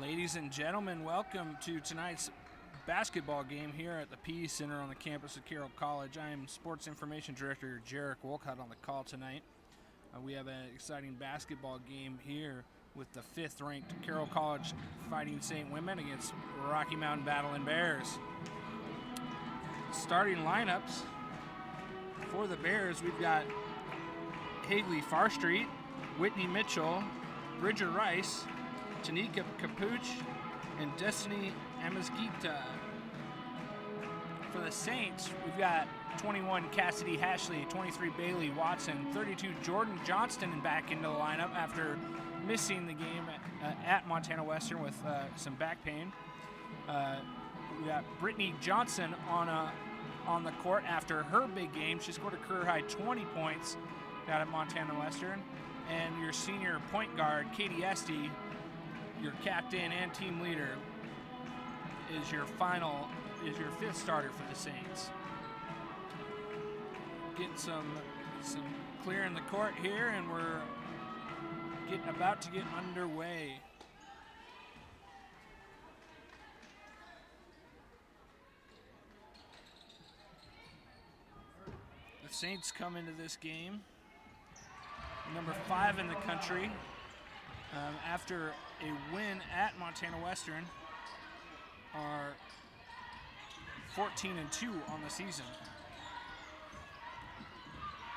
Ladies and gentlemen, welcome to tonight's basketball game here at the PE Center on the campus of Carroll College. I am Sports Information Director Jarek Wolcott on the call tonight. We have an exciting basketball game here with the 5th-ranked Carroll College Fighting St. Women against Rocky Mountain Battling Bears. Starting lineups for the Bears, we've got Haley Farstreet, Whitney Mitchell, Bridger Rice, Tanika Capuch, and Destiny Amazgita. For the Saints, we've got 21 Cassidy Hashley, 23 Bailey Watson, 32 Jordan Johnston back into the lineup after missing the game at Montana Western with some back pain. We got Brittany Johnson on the court after her big game. She scored a career-high 20 points out at Montana Western. And your senior point guard, Katie Esty, your captain and team leader, is your 5th starter for the Saints. Getting some clear in the court here, and we're about to get underway. The Saints come into this game number 5 in the country after a win at Montana Western, are 14-2 on the season.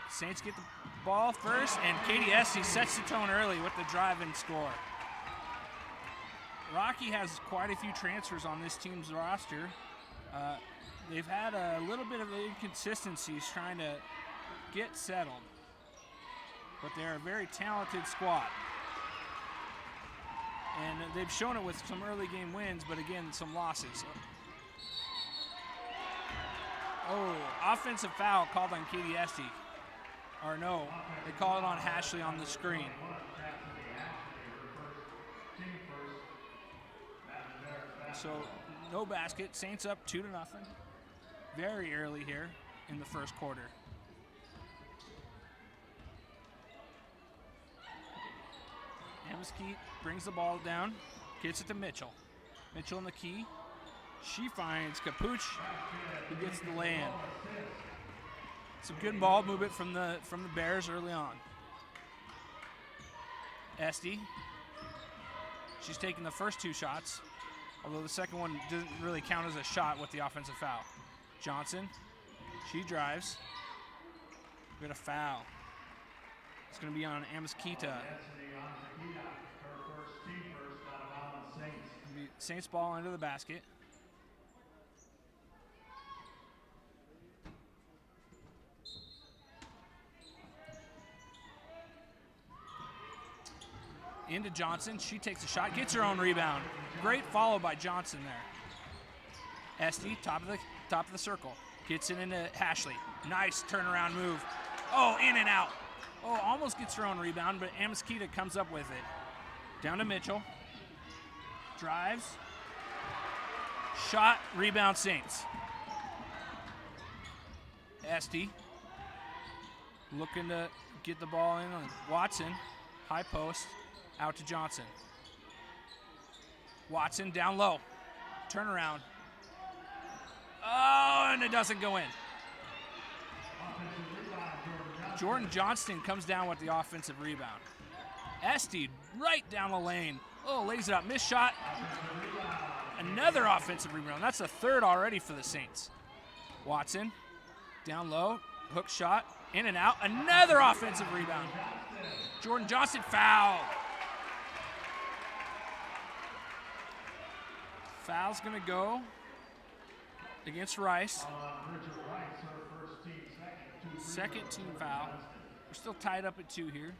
Saints get the ball first, and Katie Esty sets the tone early with the drive and score. Rocky has quite a few transfers on this team's roster. They've had a little bit of inconsistencies trying to get settled, but they're a very talented squad. And they've shown it with some early game wins, but again, some losses. Oh, offensive foul called on Katie Esty. Or no, they call it on Hashley on the screen. So, no basket. Saints up 2-0. Very early here in the first quarter. Ameskeet brings the ball down, gets it to Mitchell. Mitchell in the key. She finds Capuch, who gets the lay-in. Some good ball movement from the Bears early on. Esty, she's taking the first 2 shots, although the second one doesn't really count as a shot with the offensive foul. Johnson, she drives. We got a foul. It's going to be on Amazkita. Saints ball into the basket. Into Johnson. She takes a shot, gets her own rebound. Great follow by Johnson there. Esty, top of the circle. Gets it into Hashley. Nice turnaround move. Oh, in and out. Oh, almost gets her own rebound, but Amazkita comes up with it. Down to Mitchell. Drives. Shot, rebound Saints. Esty looking to get the ball in on Watson. High post. Out to Johnson. Watson down low. Turnaround. Oh, and it doesn't go in. Jordan Johnston comes down with the offensive rebound. Esty right down the lane. Oh, lays it up. Missed shot. Another offensive rebound. That's the 3rd already for the Saints. Watson down low. Hook shot. In and out. Another offensive rebound. Jordan Johnston foul. Foul's going to go against Rice. Second team foul. We're still tied up at 2 here.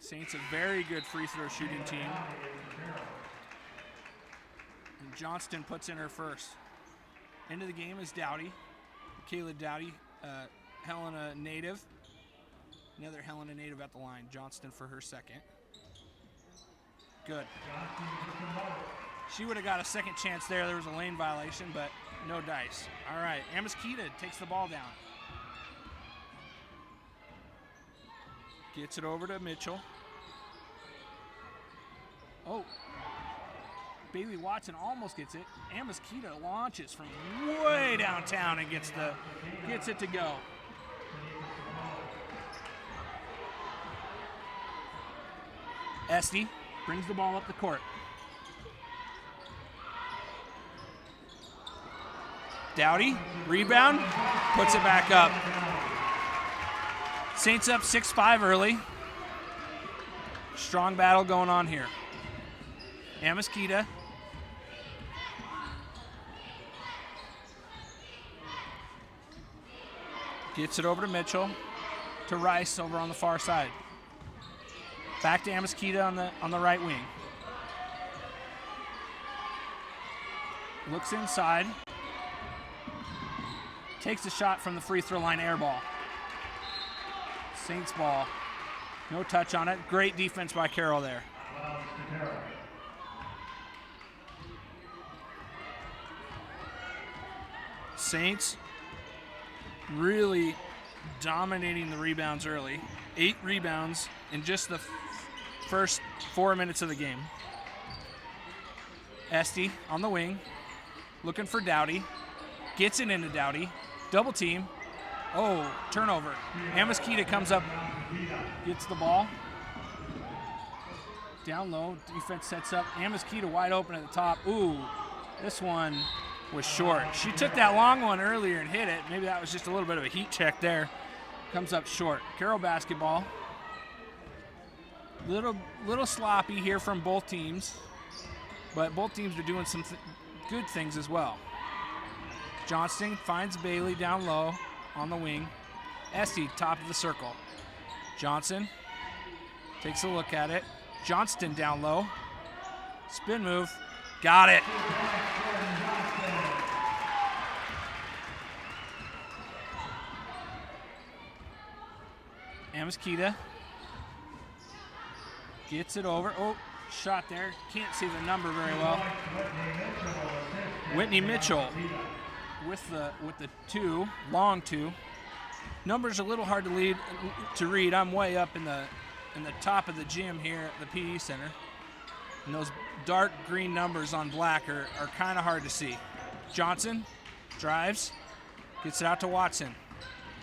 Saints a very good free throw shooting team. And Johnston puts in her first. Into the game is Dowdy. Kayla Dowdy, Helena native. Another Helena native at the line. Johnston for her second. Good. She would have got a second chance there. There was a lane violation, but no dice. All right, Amazkita takes the ball down. Gets it over to Mitchell. Oh. Bailey Watson almost gets it. Amaskita launches from way downtown and gets it to go. Esty brings the ball up the court. Dowdy, rebound, puts it back up. Saints up 6-5 early. Strong battle going on here. Amaskita. Gets it over to Mitchell, to Rice over on the far side. Back to Amaskita on the right wing. Looks inside. Takes a shot from the free throw line, air ball. Saints ball. No touch on it. Great defense by Carroll there. Saints really dominating the rebounds early. 8 rebounds in just the first 4 minutes of the game. Esty on the wing, looking for Dowdy. Gets it into Dowdy. Double team. Oh, turnover. Amaskita comes up, gets the ball. Down low, defense sets up. Amaskita wide open at the top. Ooh, this one was short. She took that long one earlier and hit it. Maybe that was just a little bit of a heat check there. Comes up short. Carroll basketball. Little sloppy here from both teams, but both teams are doing some good things as well. Johnston finds Bailey down low on the wing. Esty, top of the circle. Johnson takes a look at it. Johnston down low. Spin move. Got it. Amaskita gets it over. Oh, shot there. Can't see the number very well. Whitney Mitchell with the 2, long 2. Number's a little hard to read. I'm way up in the top of the gym here at the PE Center. And those dark green numbers on black are kind of hard to see. Johnson drives, gets it out to Watson.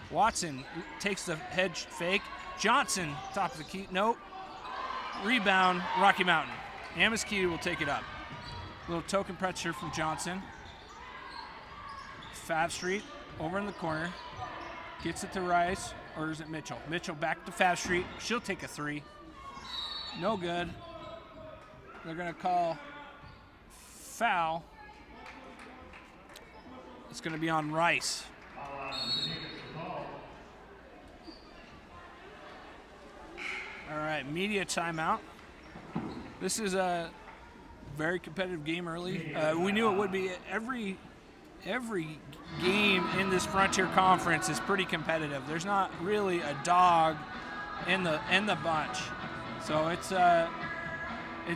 Watson takes the hedge fake. Johnson, top of the key. Nope. Rebound, Rocky Mountain. Amaskita will take it up. Little token pressure from Johnson. Fab Street over in the corner. Gets it to Rice, or is it Mitchell? Mitchell back to Fab Street. She'll take a 3. No good. They're going to call foul. It's going to be on Rice. All right, media timeout. This is a very competitive game early. We knew it would be. Every game in this Frontier Conference is pretty competitive. There's not really a dog in the bunch, so it's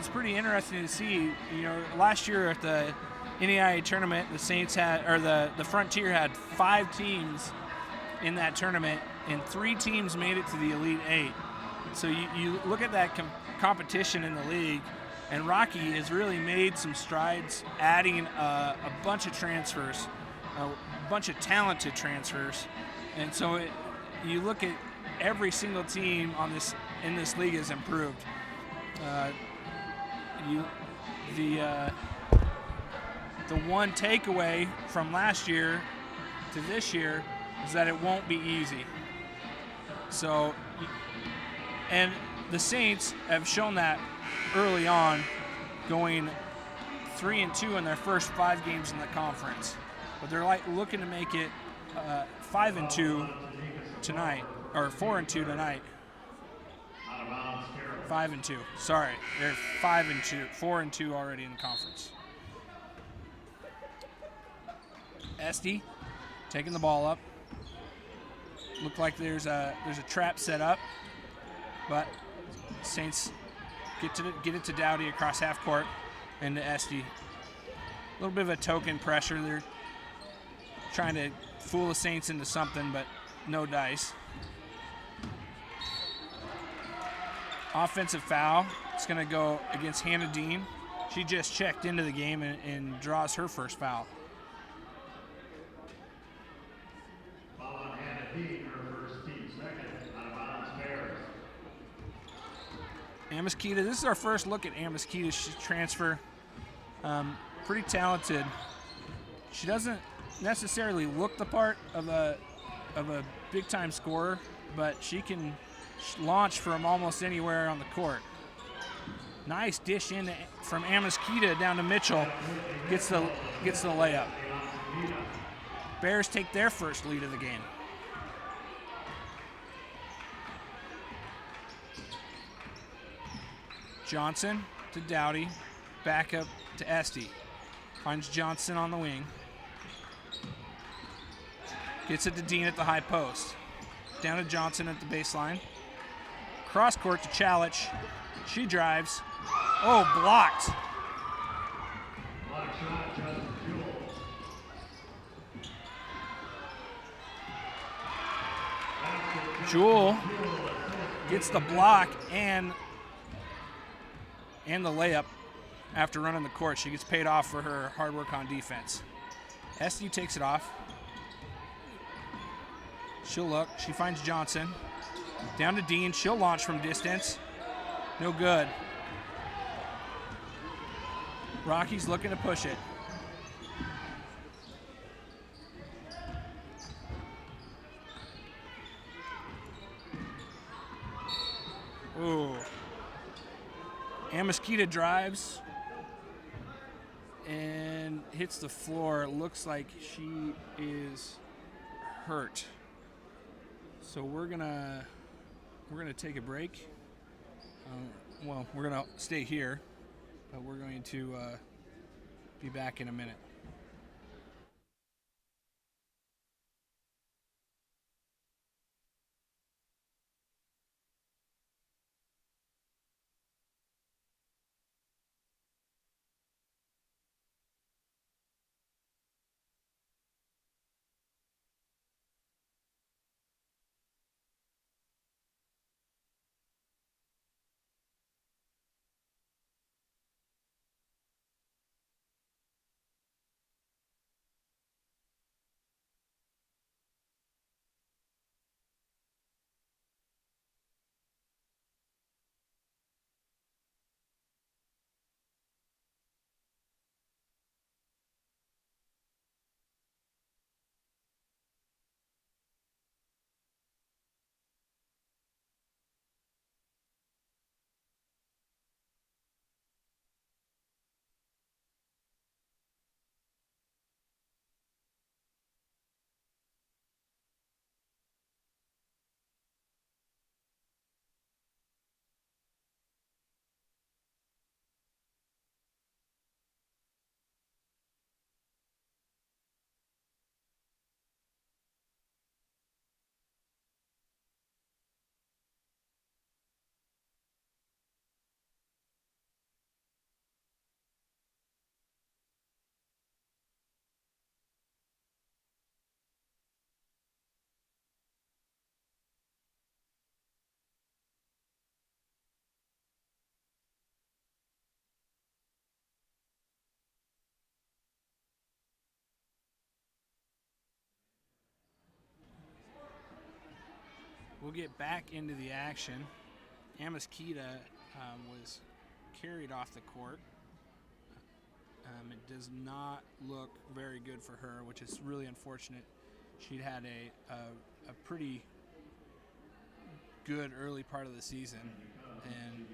pretty interesting to see. You know, last year at the NAIA tournament, the Saints had, or the Frontier had 5 teams in that tournament, and 3 teams made it to the Elite 8. So you look at that competition in the league, and Rocky has really made some strides, adding a bunch of transfers, a bunch of talented transfers. And so you look at every single team in this league has improved. The one takeaway from last year to this year is that it won't be easy. So, and the Saints have shown that early on, going 3-2 in their first 5 games in the conference. But they're looking to make it 5-2 tonight, or 4-2 tonight. 5-2. Sorry, they're 5-2, 4-2 already in the conference. Esty taking the ball up. Looked like there's a trap set up, but Saints get it to Dowdy across half court and to Esty. A little bit of a token pressure. They're trying to fool the Saints into something, but no dice. Offensive foul. It's going to go against Hannah Dean. She just checked into the game and draws her first foul. Foul on Hannah Dean, her first, team second, out of bounds, Bears. Amiskita, this is our first look at Amiskita. She's transfer. Pretty talented. She doesn't necessarily look the part of a big-time scorer, but she can launch from almost anywhere on the court. Nice dish in from Amiskita down to Mitchell. Gets the layup. Bears take their first lead of the game. Johnson to Dowdy. Back up to Esty. Finds Johnson on the wing. Gets it to Dean at the high post. Down to Johnson at the baseline. Cross court to Chalich. She drives. Oh, blocked. Block shot, Justin Jewel gets the block and the layup after running the court. She gets paid off for her hard work on defense. Esty takes it off. She'll look. She finds Johnson. Down to Dean. She'll launch from distance. No good. Rocky's looking to push it. Ooh. Amiskita drives and hits the floor. It looks like she is hurt. So we're gonna take a break. Well, we're gonna stay here, but we're going to be back in a minute. We'll get back into the action. Amiskita was carried off the court. It does not look very good for her, which is really unfortunate. She'd had a pretty good early part of the season, and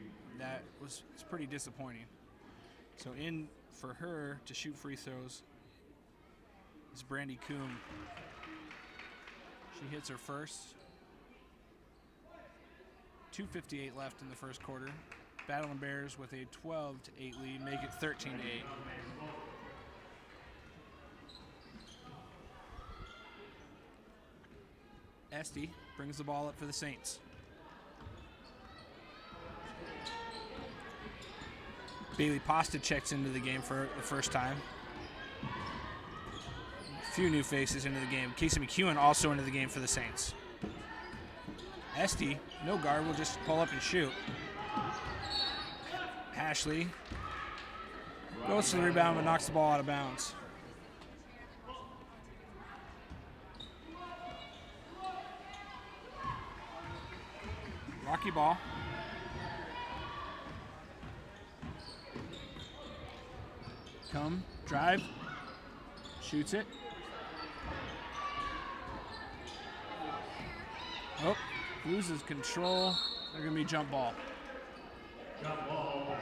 it's pretty disappointing. So in for her to shoot free throws is Brandy Coombe. She hits her first. 2:58 left in the first quarter. Battling Bears with a 12-8 lead, make it 13-8. Esty brings the ball up for the Saints. Bailey Pasta checks into the game for the first time. A few new faces into the game. Casey McEwen also into the game for the Saints. Esty, no guard, will just pull up and shoot. Ashley goes to the rebound but knocks the ball out of bounds. Rocky ball. Come, drive, shoots it. Oh, loses control. They're going to be jump ball.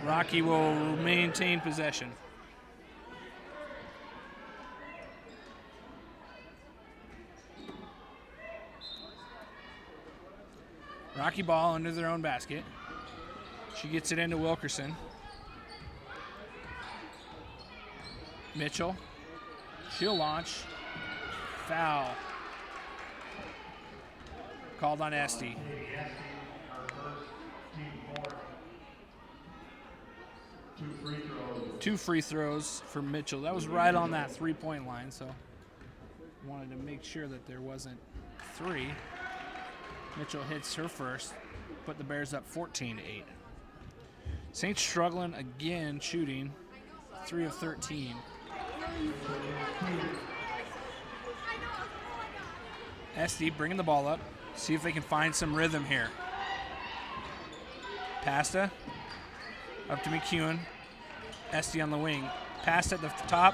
Rocky will maintain possession. Rocky ball under their own basket. She gets it into Wilkerson. Mitchell. She'll launch. Foul. Called on Esty. Two free throws for Mitchell. That was right on that three-point line, so wanted to make sure that there wasn't three. Mitchell hits her first, put the Bears up 14-8. Saints struggling again shooting, 3 of 13. Esty bringing the ball up, see if they can find some rhythm here. Pasta up to McEwen. Esty on the wing. Pass at the top,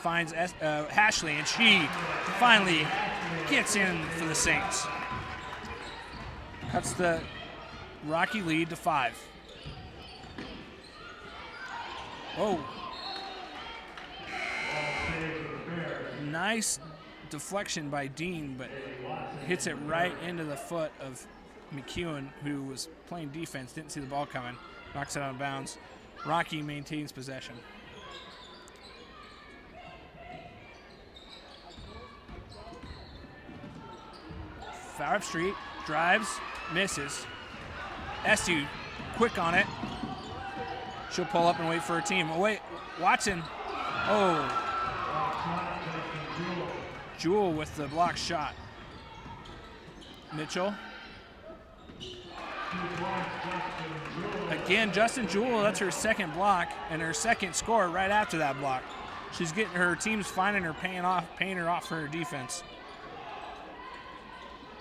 finds Ashley, and she finally gets in for the Saints. Cuts the Rocky lead to 5. Oh. Nice deflection by Dean, but hits it right into the foot of McEwen, who was playing defense, didn't see the ball coming, knocks it out of bounds. Rocky maintains possession. Foul up street, drives, misses. Esty quick on it. She'll pull up and wait for her team. Oh, wait, Watson. Oh. Jewell with the block shot. Mitchell. Again, Justin Jewell, that's her second block and her second score right after that block. She's getting her team's finding her, paying her off for her defense.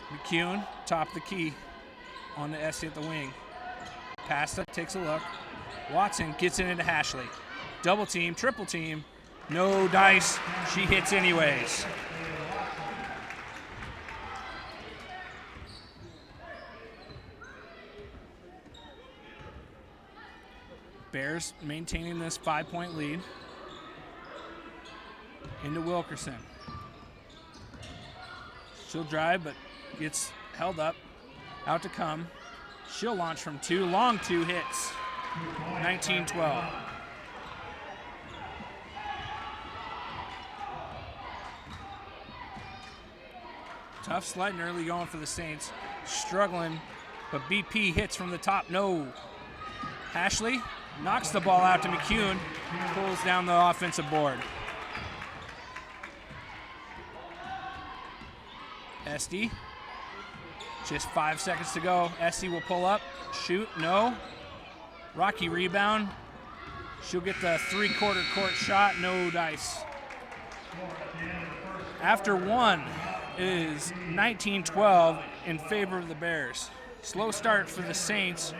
McEwen, top of the key on the Esty at the wing. Pasta takes a look. Watson gets it into Ashley. Double team, triple team. No dice. She hits anyways. Bears maintaining this 5-point lead. Into Wilkerson. She'll drive, but gets held up. Out to come. She'll launch from 2. Long 2 hits. 19-12. Tough sliding early going for the Saints. Struggling, but BP hits from the top. No. Ashley knocks the ball out to McEwen. Pulls down the offensive board. Esty. Just 5 seconds to go. Esty will pull up. Shoot. No. Rocky rebound. She'll get the three-quarter court shot. No dice. After one is 19-12 in favor of the Bears. Slow start for the Saints.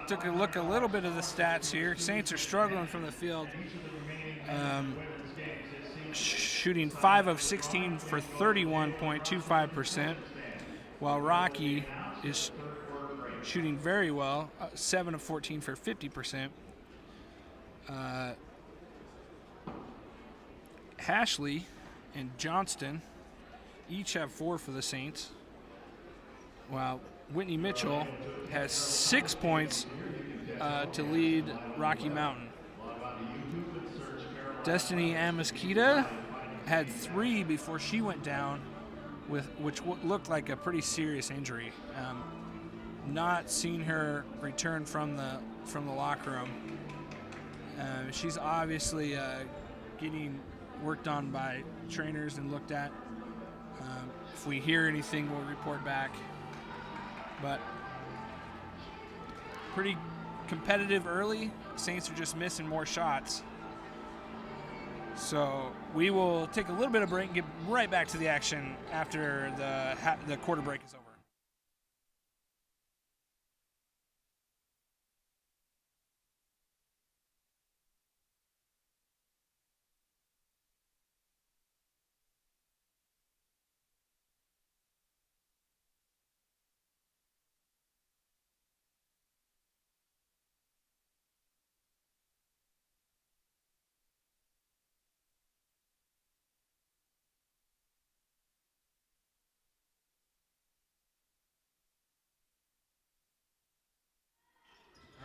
Took a look a little bit of the stats here. Saints are struggling from the field. Shooting 5 of 16 for 31.25%, while Rocky is shooting very well, 7 of 14 for 50%. Ashley and Johnston each have 4 for the Saints, while Whitney Mitchell has 6 points to lead Rocky Mountain. Destiny Amaskita had 3 before she went down, which looked like a pretty serious injury. Not seen her return from the locker room. She's obviously getting worked on by trainers and looked at. If we hear anything, we'll report back. But pretty competitive early. Saints are just missing more shots. So we will take a little bit of break and get right back to the action after the quarter break is over.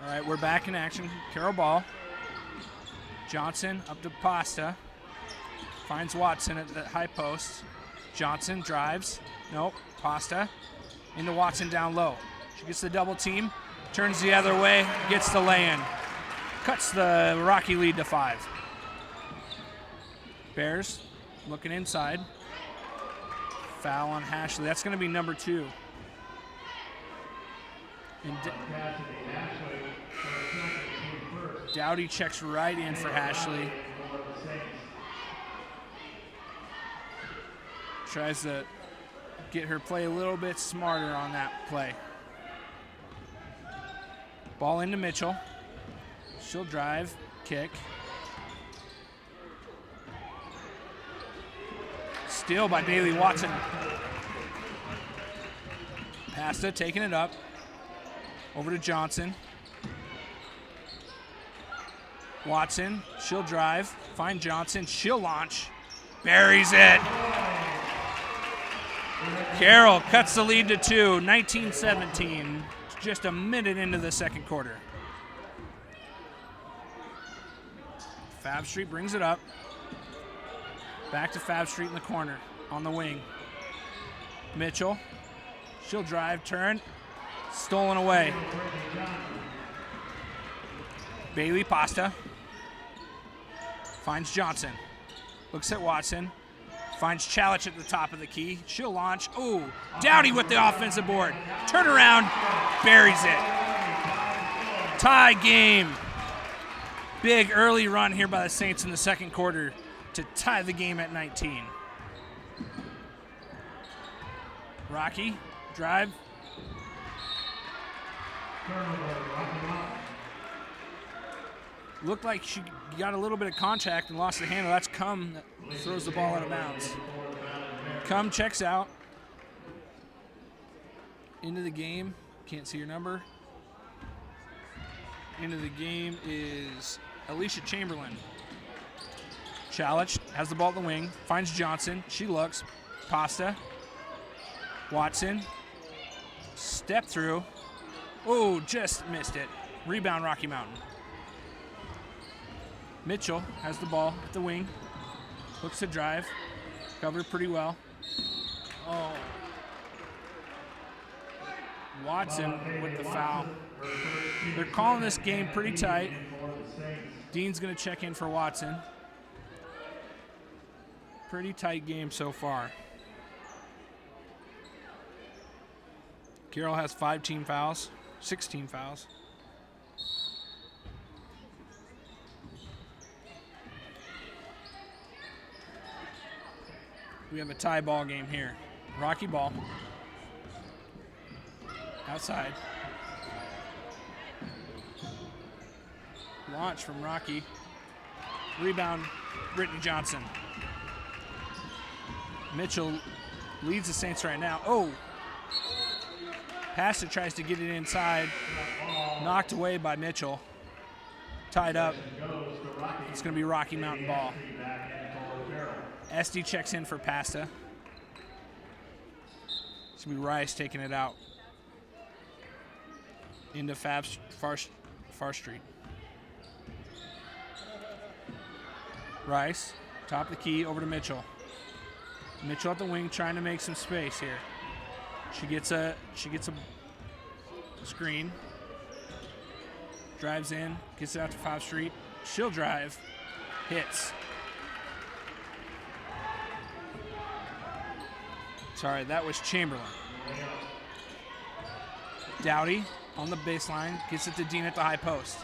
All right, we're back in action. Carroll ball. Johnson up to Pasta. Finds Watson at the high post. Johnson drives. Nope. Pasta into Watson down low. She gets the double team. Turns the other way. Gets the lay-in. Cuts the Rocky lead to 5. Bears looking inside. Foul on Ashley. That's going to be number 2. And Dowdy checks right in for Ashley. Tries to get her play a little bit smarter on that play. Ball into Mitchell. She'll drive, kick. Steal by Bailey Watson. Pasta taking it up. Over to Johnson. Watson, she'll drive. Find Johnson, she'll launch. Buries it. Carroll cuts the lead to 2, 19-17. Just a minute into the second quarter. Fab Street brings it up. Back to Fab Street in the corner, on the wing. Mitchell, she'll drive, turn. Stolen away. Bailey Pasta. Finds Johnson. Looks at Watson. Finds Chalich at the top of the key. She'll launch. Ooh, Dowdy with the offensive board. Turn around. Buries it. Tie game. Big early run here by the Saints in the second quarter to tie the game at 19. Rocky, drive. Looked like she got a little bit of contact and lost the handle. That's Cum that throws the ball out of bounds. Cum checks out. Into the game. Can't see your number. Into the game is Alicia Chamberlain. Chalich has the ball at the wing. Finds Johnson. She looks. Pasta. Watson. Step through. Oh, just missed it. Rebound, Rocky Mountain. Mitchell has the ball at the wing. Looks to drive. Covered pretty well. Oh. Watson with the foul. They're calling this game pretty tight. Dean's going to check in for Watson. Pretty tight game so far. Carroll has 5 team fouls. 16 fouls. We have a tie ball game here. Rocky ball. Outside. Launch from Rocky. Rebound, Brittany Johnson. Mitchell leads the Saints right now. Oh! Pasta tries to get it inside. Knocked away by Mitchell. Tied up. It's going to be Rocky Mountain ball. SD checks in for Pasta. It's going to be Rice taking it out. Into Far Street. Rice, top of the key, over to Mitchell. Mitchell at the wing trying to make some space here. She gets a screen. Drives in, gets it out to 5th Street. She'll drive, hits. Sorry, that was Chamberlain. Dowdy on the baseline, gets it to Dean at the high post.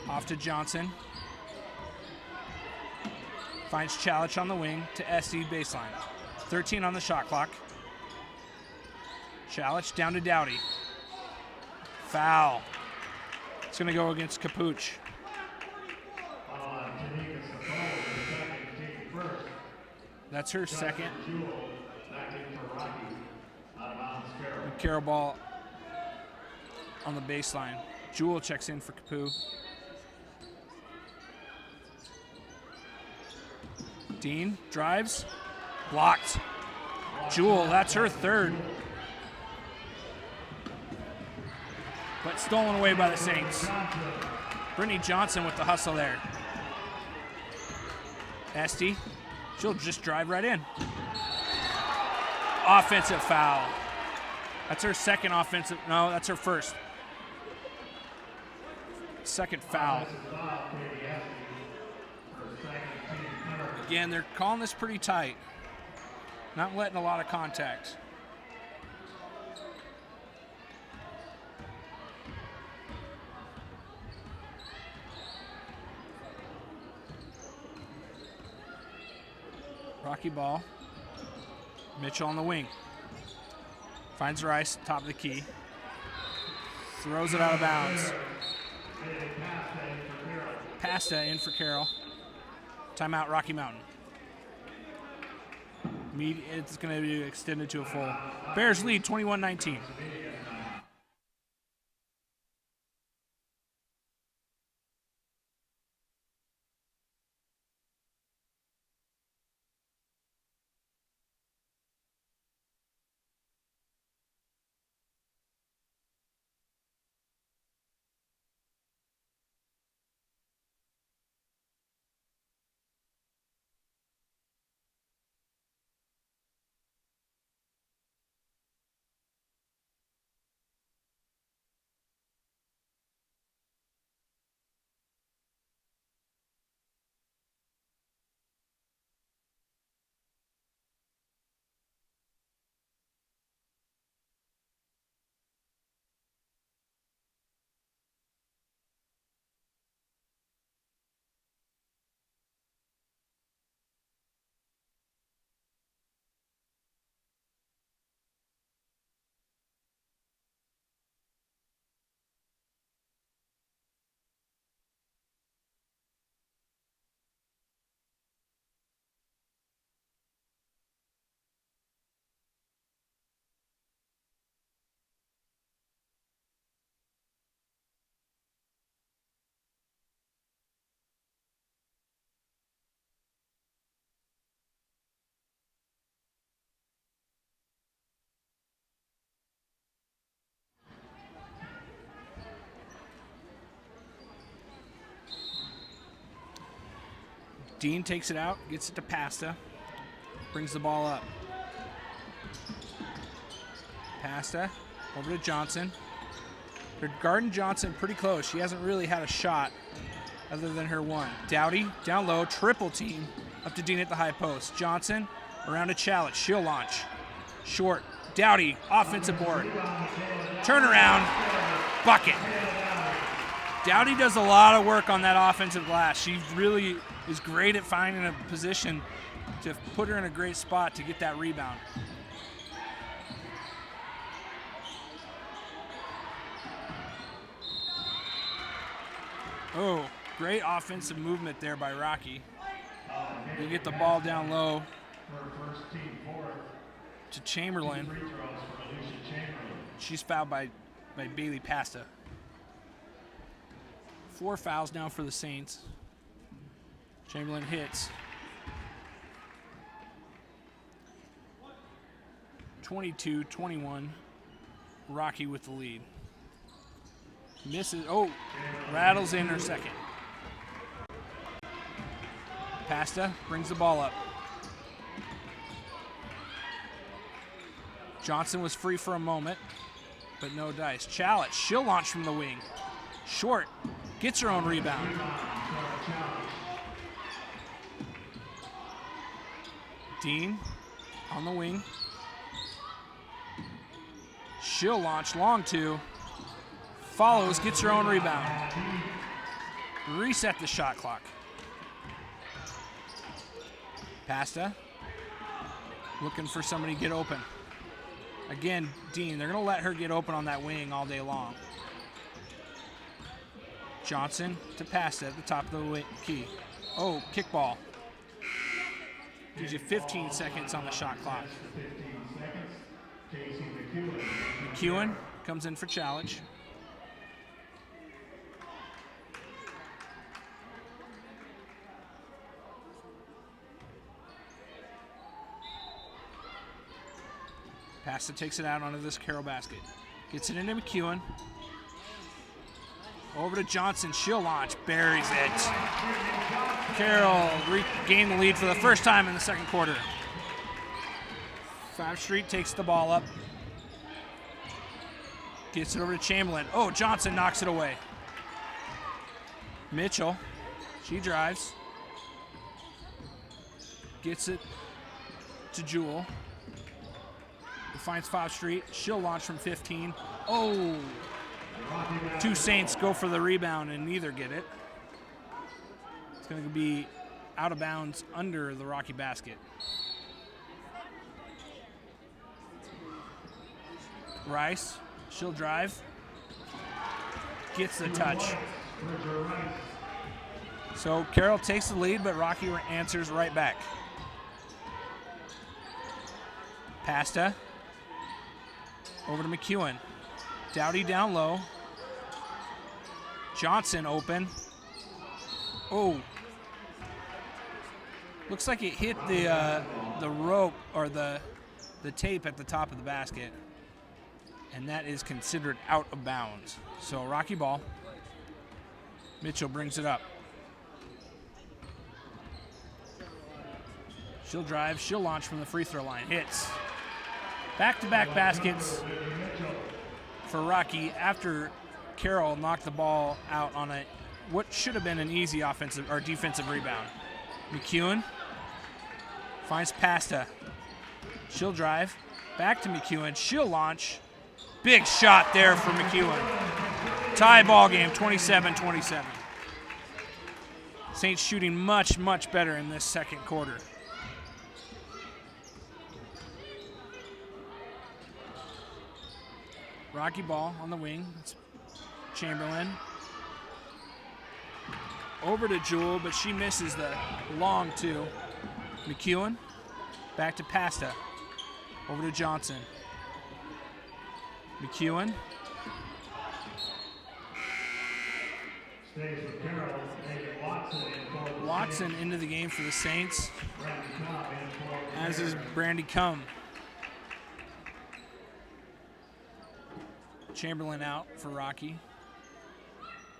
Off to Johnson. Finds Chalich on the wing to Esty baseline. 13 on the shot clock. Chalich down to Dowdy. Foul. It's going to go against Capuch. That's her second. And Carroll ball on the baseline. Jewel checks in for Capu. Dean drives. Blocked. Jewel, that's her third. But stolen away by the Saints. Brittany Johnson with the hustle there. Esty, she'll just drive right in. Offensive foul. That's her second offensive, no, that's her first. Second foul. Again, they're calling this pretty tight. Not letting a lot of contact. Rocky ball. Mitchell on the wing. Finds Rice, top of the key. Throws it out of bounds. Pasta in for Carroll. Timeout, Rocky Mountain. It's going to be extended to a full. Bears lead 21-19. Dean takes it out, gets it to Pasta, brings the ball up. Pasta over to Johnson. They're guarding Johnson pretty close. She hasn't really had a shot other than her one. Dowdy down low, triple team up to Dean at the high post. Johnson around to Chalich. She'll launch. Short. Dowdy, offensive board. Turnaround, bucket. Dowdy does a lot of work on that offensive glass. She really is great at finding a position to put her in a great spot to get that rebound. Oh, great offensive movement there by Rocky. They get the ball down low to Chamberlain. She's fouled by Bailey Pasta. 4 fouls now for the Saints. Chamberlain hits. 22-21. Rocky with the lead. Misses. Oh, rattles in her second. Pasta brings the ball up. Johnson was free for a moment, but no dice. Chalich, she'll launch from the wing. Short, gets her own rebound. Dean on the wing. She'll launch long two. Follows, gets her own rebound. Reset the shot clock. Pasta. Looking for somebody to get open. Again, Dean, they're going to let her get open on that wing all day long. Johnson to Pasta at the top of the key. Oh, kickball. Gives you 15 seconds on the shot clock. 15 seconds. McEwen comes in for challenge. Pasta takes it out onto this Carroll basket. Gets it into McEwen. Over to Johnson. She'll launch. Buries it. Carroll regained the lead for the first time in the second quarter. 5 Street takes the ball up. Gets it over to Chamberlain. Oh, Johnson knocks it away. Mitchell. She drives. Gets it to Jewel. Finds 5 Street. She'll launch from 15. Oh! 2 Saints go for the rebound and neither get it. It's going to be out of bounds under the Rocky basket. Rice. She'll drive. Gets the touch. So Carroll takes the lead, but Rocky answers right back. Pasta. Over to McEwen. Dowdy down low. Johnson open. Oh. Looks like it hit the rope or the tape at the top of the basket. And that is considered out of bounds. So Rocky ball. Mitchell brings it up. She'll drive. She'll launch from the free throw line. Hits. Back-to-back baskets for Rocky after Carroll knocked the ball out on what should have been an easy offensive or defensive rebound. McEwen finds Pasta. She'll drive. Back to McEwen. She'll launch. Big shot there for McEwen. Tie ball game, 27-27. Saints shooting much, much better in this second quarter. Rocky ball on the wing. It's Chamberlain. Over to Jewel, but she misses the long two. McEwen. Back to Pasta. Over to Johnson. McEwen. Watson into the game for the Saints, as is Brandy Cum. Chamberlain out for Rocky.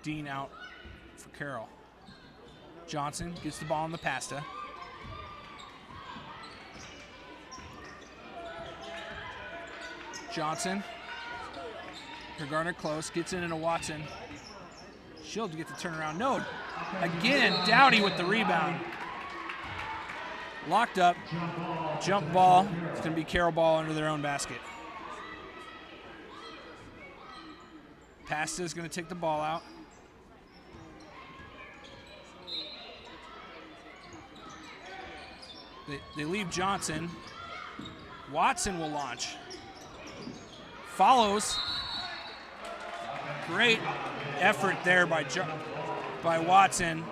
Dean out for Carroll. Johnson gets the ball on the Pasta. Johnson. Her Garner close. Gets in into Watson. She'll get the turnaround. No. Again, Dowdy with the rebound. Locked up. Jump ball. It's going to be Carroll ball under their own basket. Pasta is going to take the ball out. They leave Johnson. Watson will launch. Follows. Great effort there by Watson.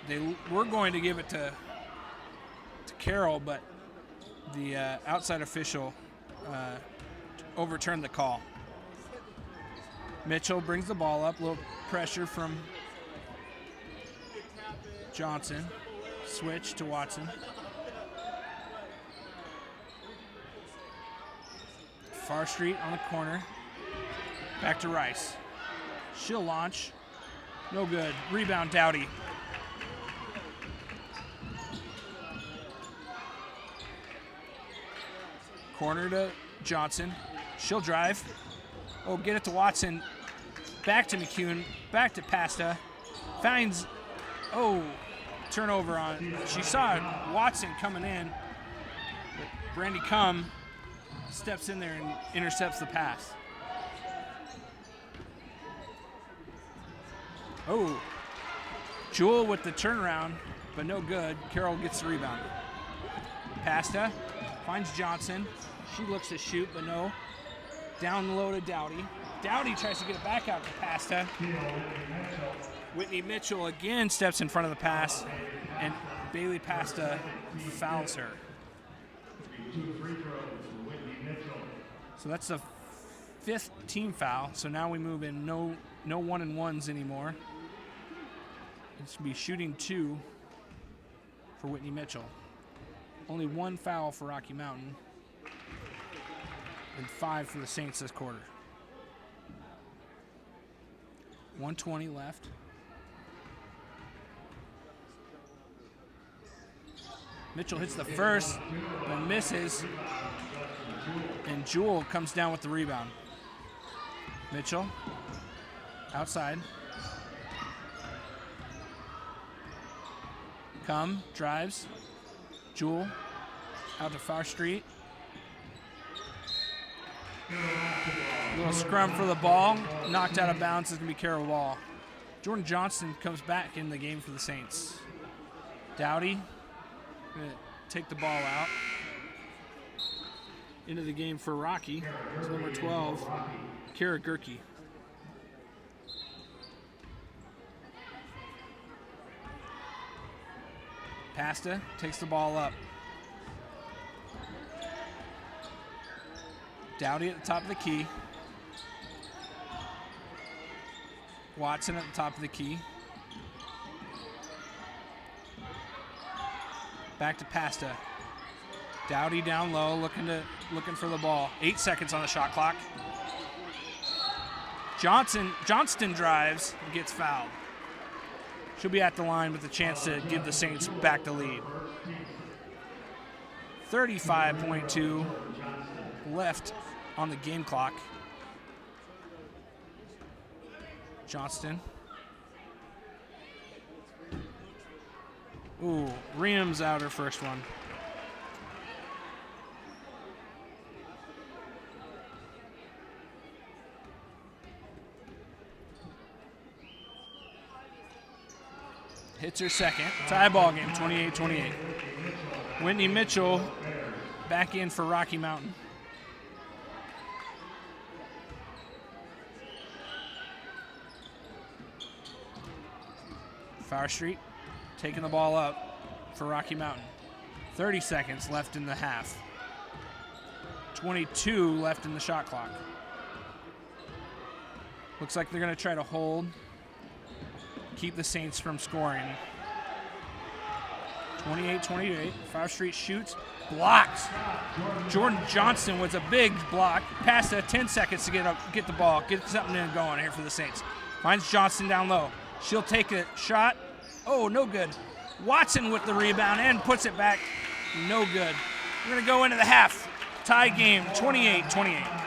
They were going to give it to Carroll, but the outside official overturned the call. Mitchell brings the ball up. A little pressure from Johnson. Switch to Watson. Far Street on the corner. Back to Rice. She'll launch. No good. Rebound, Dowdy. Corner to Johnson. She'll drive. Oh, get it to Watson. Back to McEwen. Back to Pasta. Finds, turnover on. She saw Watson coming in. Brandy Cum steps in there and intercepts the pass. Oh, Jewel with the turnaround, but no good. Carroll gets the rebound. Pasta finds Johnson. She looks to shoot, but no. Down low to Dowdy. Dowdy tries to get it back out to Pasta. Whitney Mitchell again steps in front of the pass, and Bailey Pasta fouls her. So that's the 5th team foul. So now we move in no 1-and-1s anymore. It's going to be shooting 2 for Whitney Mitchell. Only 1 foul for Rocky Mountain. And 5 for the Saints this quarter. 1:20 left. Mitchell hits the first, but misses. And Jewel comes down with the rebound. Mitchell, outside. Come, drives. Jewel, out to Far Street. Little scrum for the ball. Knocked out of bounds. It's going to be Carroll ball. Jordan Johnston comes back in the game for the Saints. Dowdy going to take the ball out. Into the game for Rocky. It's number 12, Kara Gerke. Pasta takes the ball up. Dowdy at the top of the key. Watson at the top of the key. Back to Pasta. Dowdy down low, looking for the ball. 8 seconds on the shot clock. Johnston drives and gets fouled. She'll be at the line with a chance to give the Saints back the lead. 35.2 left on the game clock. Johnston. Ooh, rims out her first one. Hits her second. Tie ball game, 28-28. Whitney Mitchell back in for Rocky Mountain. Far Street taking the ball up for Rocky Mountain. 30 seconds left in the half. 22 left in the shot clock. Looks like they're going to try to hold, keep the Saints from scoring. 28-28. Far Street shoots, blocks. Jordan Johnston was a big block. Past 10 seconds to get the ball, get something going here for the Saints. Finds Johnston down low. She'll take a shot. Oh, no good. Watson with the rebound and puts it back. No good. We're going to go into the half. Tie game, 28-28.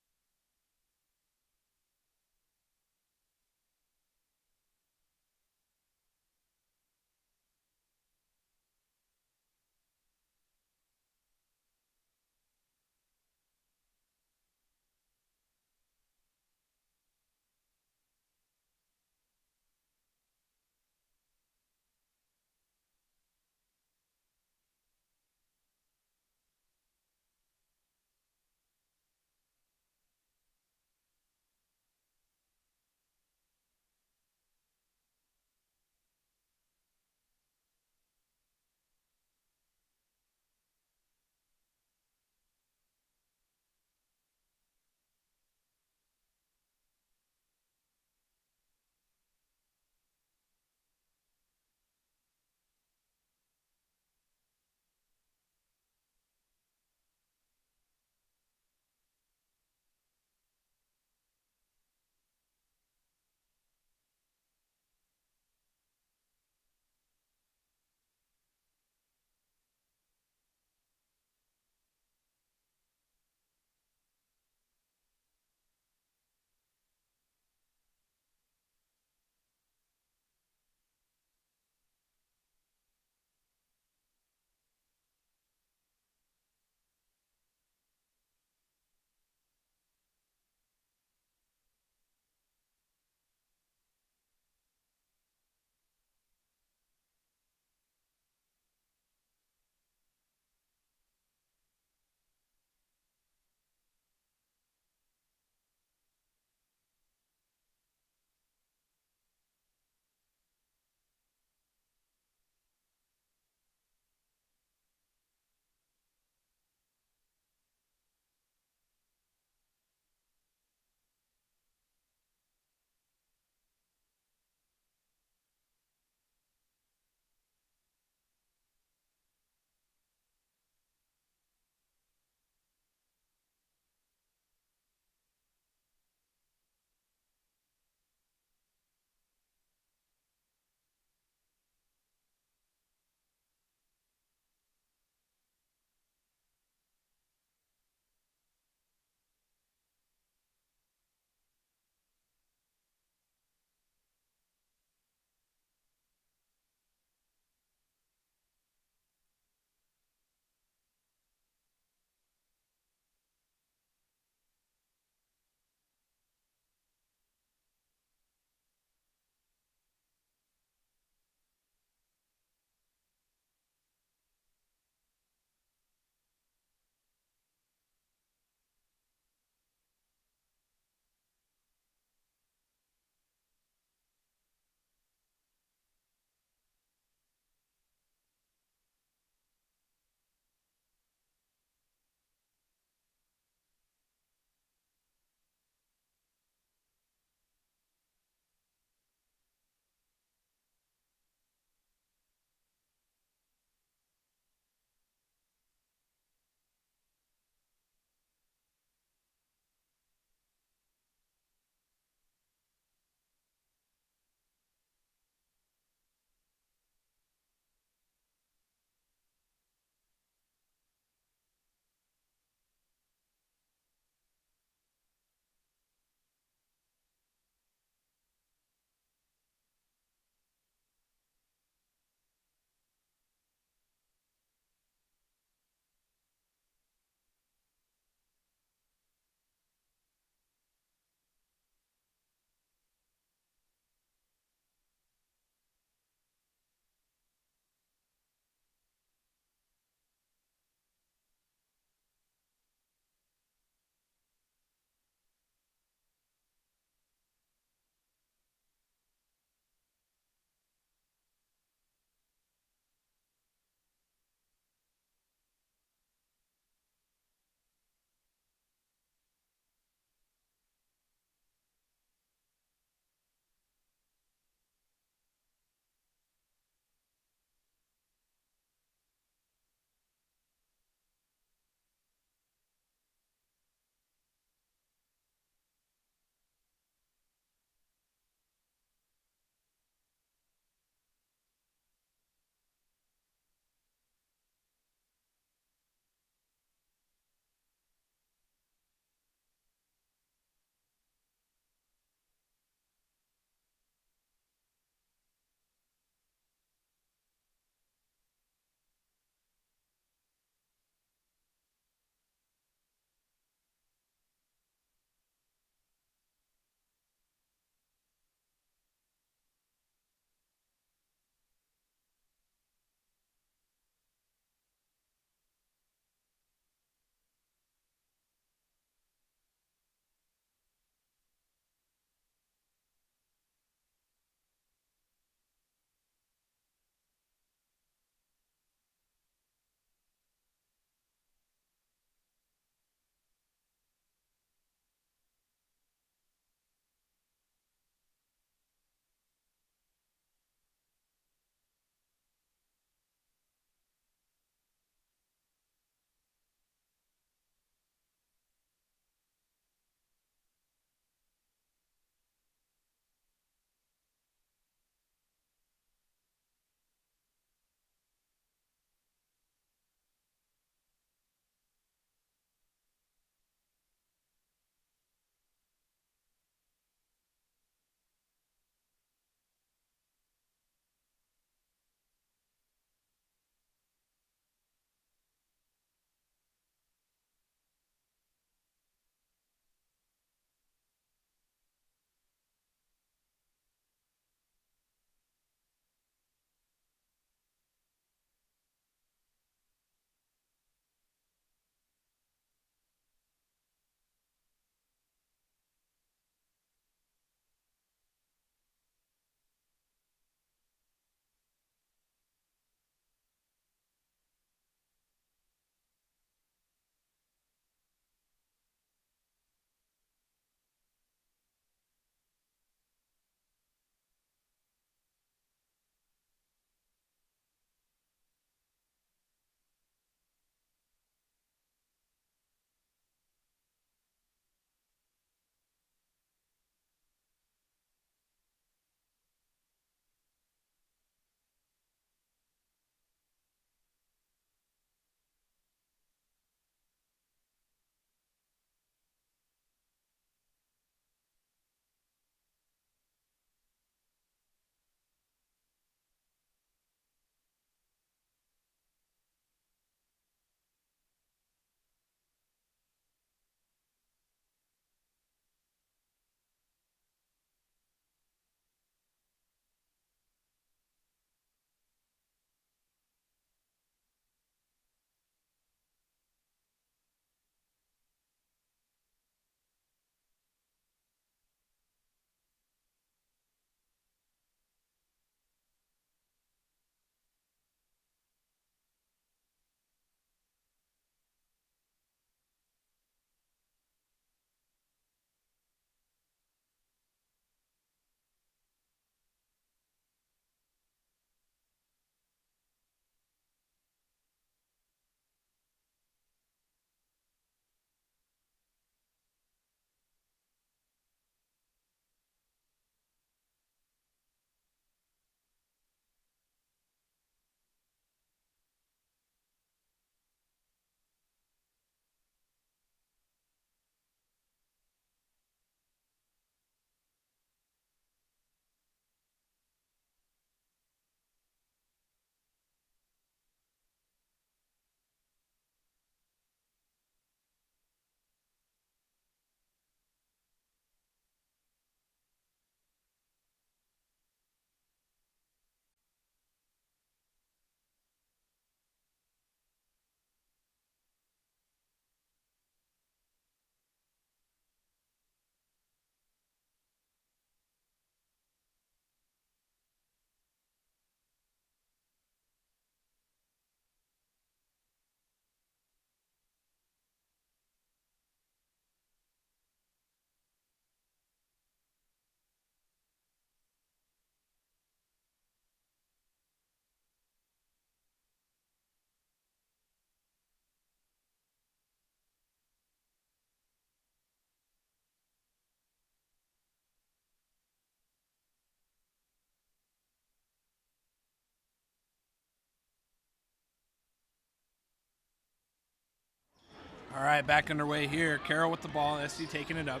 All right, back underway here. Carroll with the ball. SD taking it up.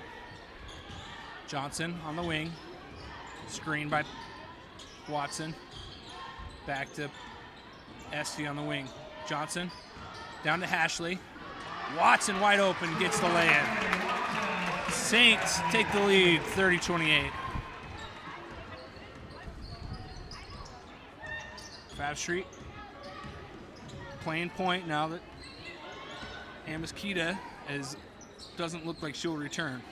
Johnson on the wing. Screen by Watson. Back to SD on the wing. Johnson down to Hashley. Watson wide open, gets the lay-in. Saints take the lead, 30-28. Fab Street playing point now that Amaskita doesn't look like she'll return.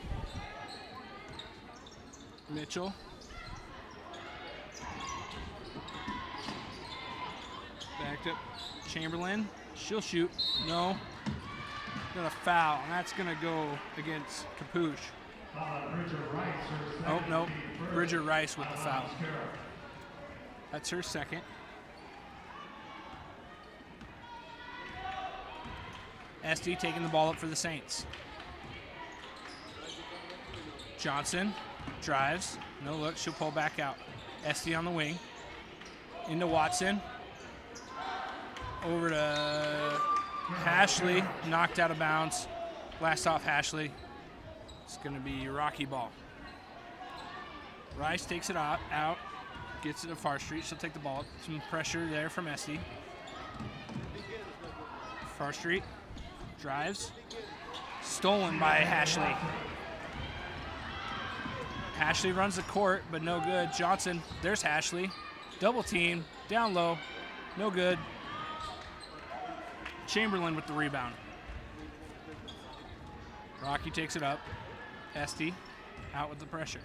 Mitchell. Backed up Chamberlain. She'll shoot. No. Got a foul, and that's going to go against Capuche. Oh, no. Bridger Rice with the foul. That's her second. SD taking the ball up for the Saints. Johnson drives. No look. She'll pull back out. SD on the wing. Into Watson. Over to Hashley. Knocked out of bounds. Blast off Hashley. It's going to be Rocky ball. Rice takes it out. Gets it to Far Street. She'll take the ball. Some pressure there from SD. Far Street. Drives. Stolen by Hashley. Hashley runs the court, but no good. Johnson, there's Hashley. Double team, down low, no good. Chamberlain with the rebound. Rocky takes it up. SD out with the pressure.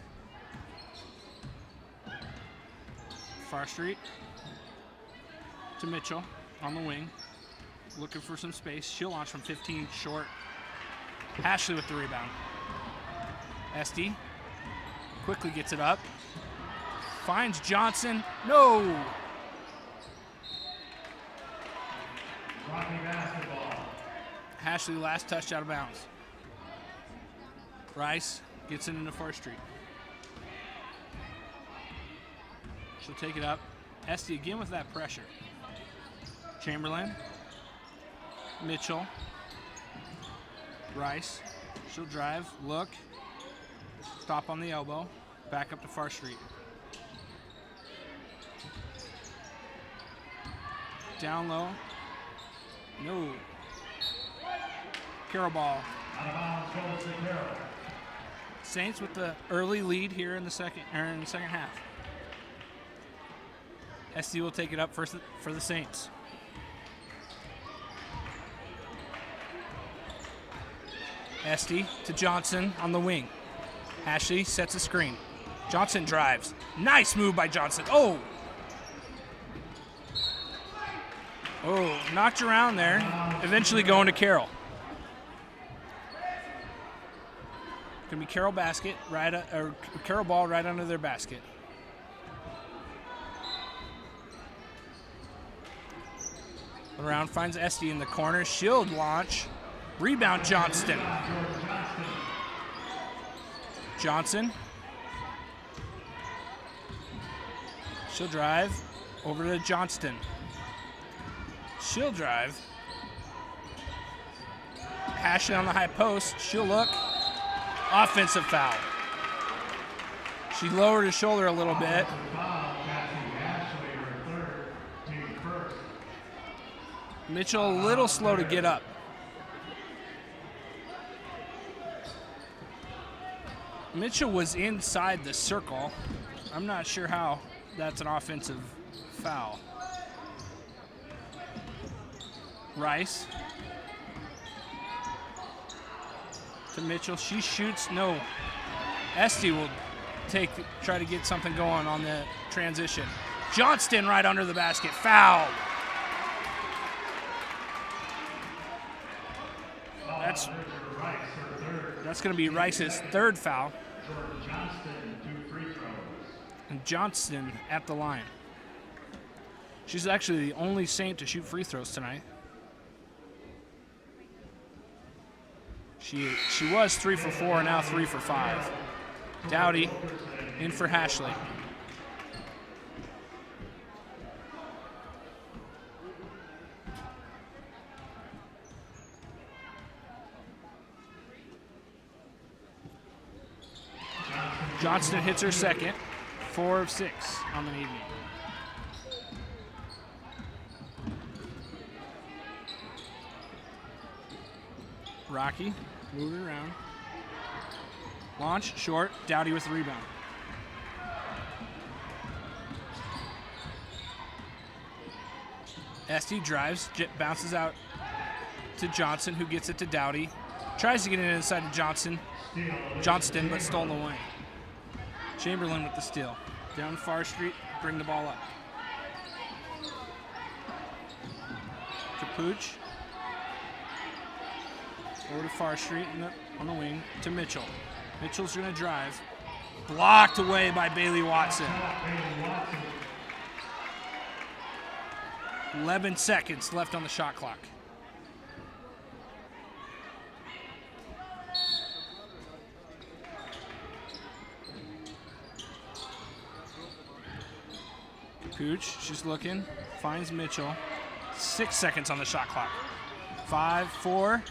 Far Street to Mitchell on the wing. Looking for some space. She'll launch from 15 short. Hashley with the rebound. SD quickly gets it up. Finds Johnson. No! Rocky basketball. Hashley last touch out of bounds. Rice gets it into Far Street. She'll take it up. SD again with that pressure. Chamberlain. Mitchell. Rice. She'll drive. Look. Stop on the elbow. Back up to Far Street. Down low. No. Carroll ball. Out of bounds goes to Carroll. Saints with the early lead here in the second half. SD will take it up first for the Saints. SD to Johnson on the wing. Hashley sets a screen. Johnson drives. Nice move by Johnson. Oh, knocked around there. Eventually going to Carroll. Gonna be Carroll basket or Carroll ball right under their basket. Around finds SD in the corner. Shield launch. Rebound Johnston. Johnson. She'll drive over to Johnston. She'll drive. Hashley on the high post. She'll look. Offensive foul. She lowered her shoulder a little bit. Mitchell a little slow to get up. Mitchell was inside the circle. I'm not sure how that's an offensive foul. Rice to Mitchell. She shoots. No. Esty will try to get something going on the transition. Johnston right under the basket. Foul. That's going to be Rice's third foul. And Johnston at the line. She's actually the only Saint to shoot free throws tonight. She was 3 for 4, now 3 for 5. Dowdy in for Hashley. Johnston hits her second. 4 of 6 on the evening. Rocky moving around. Launch, short, Dowdy with the rebound. Esty drives, bounces out to Johnson, who gets it to Dowdy. Tries to get it inside to Johnston, but stolen away. Chamberlain with the steal. Down Far Street, bring the ball up. Capuch. Over to Far Street on the wing to Mitchell. Mitchell's going to drive. Blocked away by Bailey Watson. 11 seconds left on the shot clock. Capuch, she's looking, finds Mitchell. 6 seconds on the shot clock. 5, 4.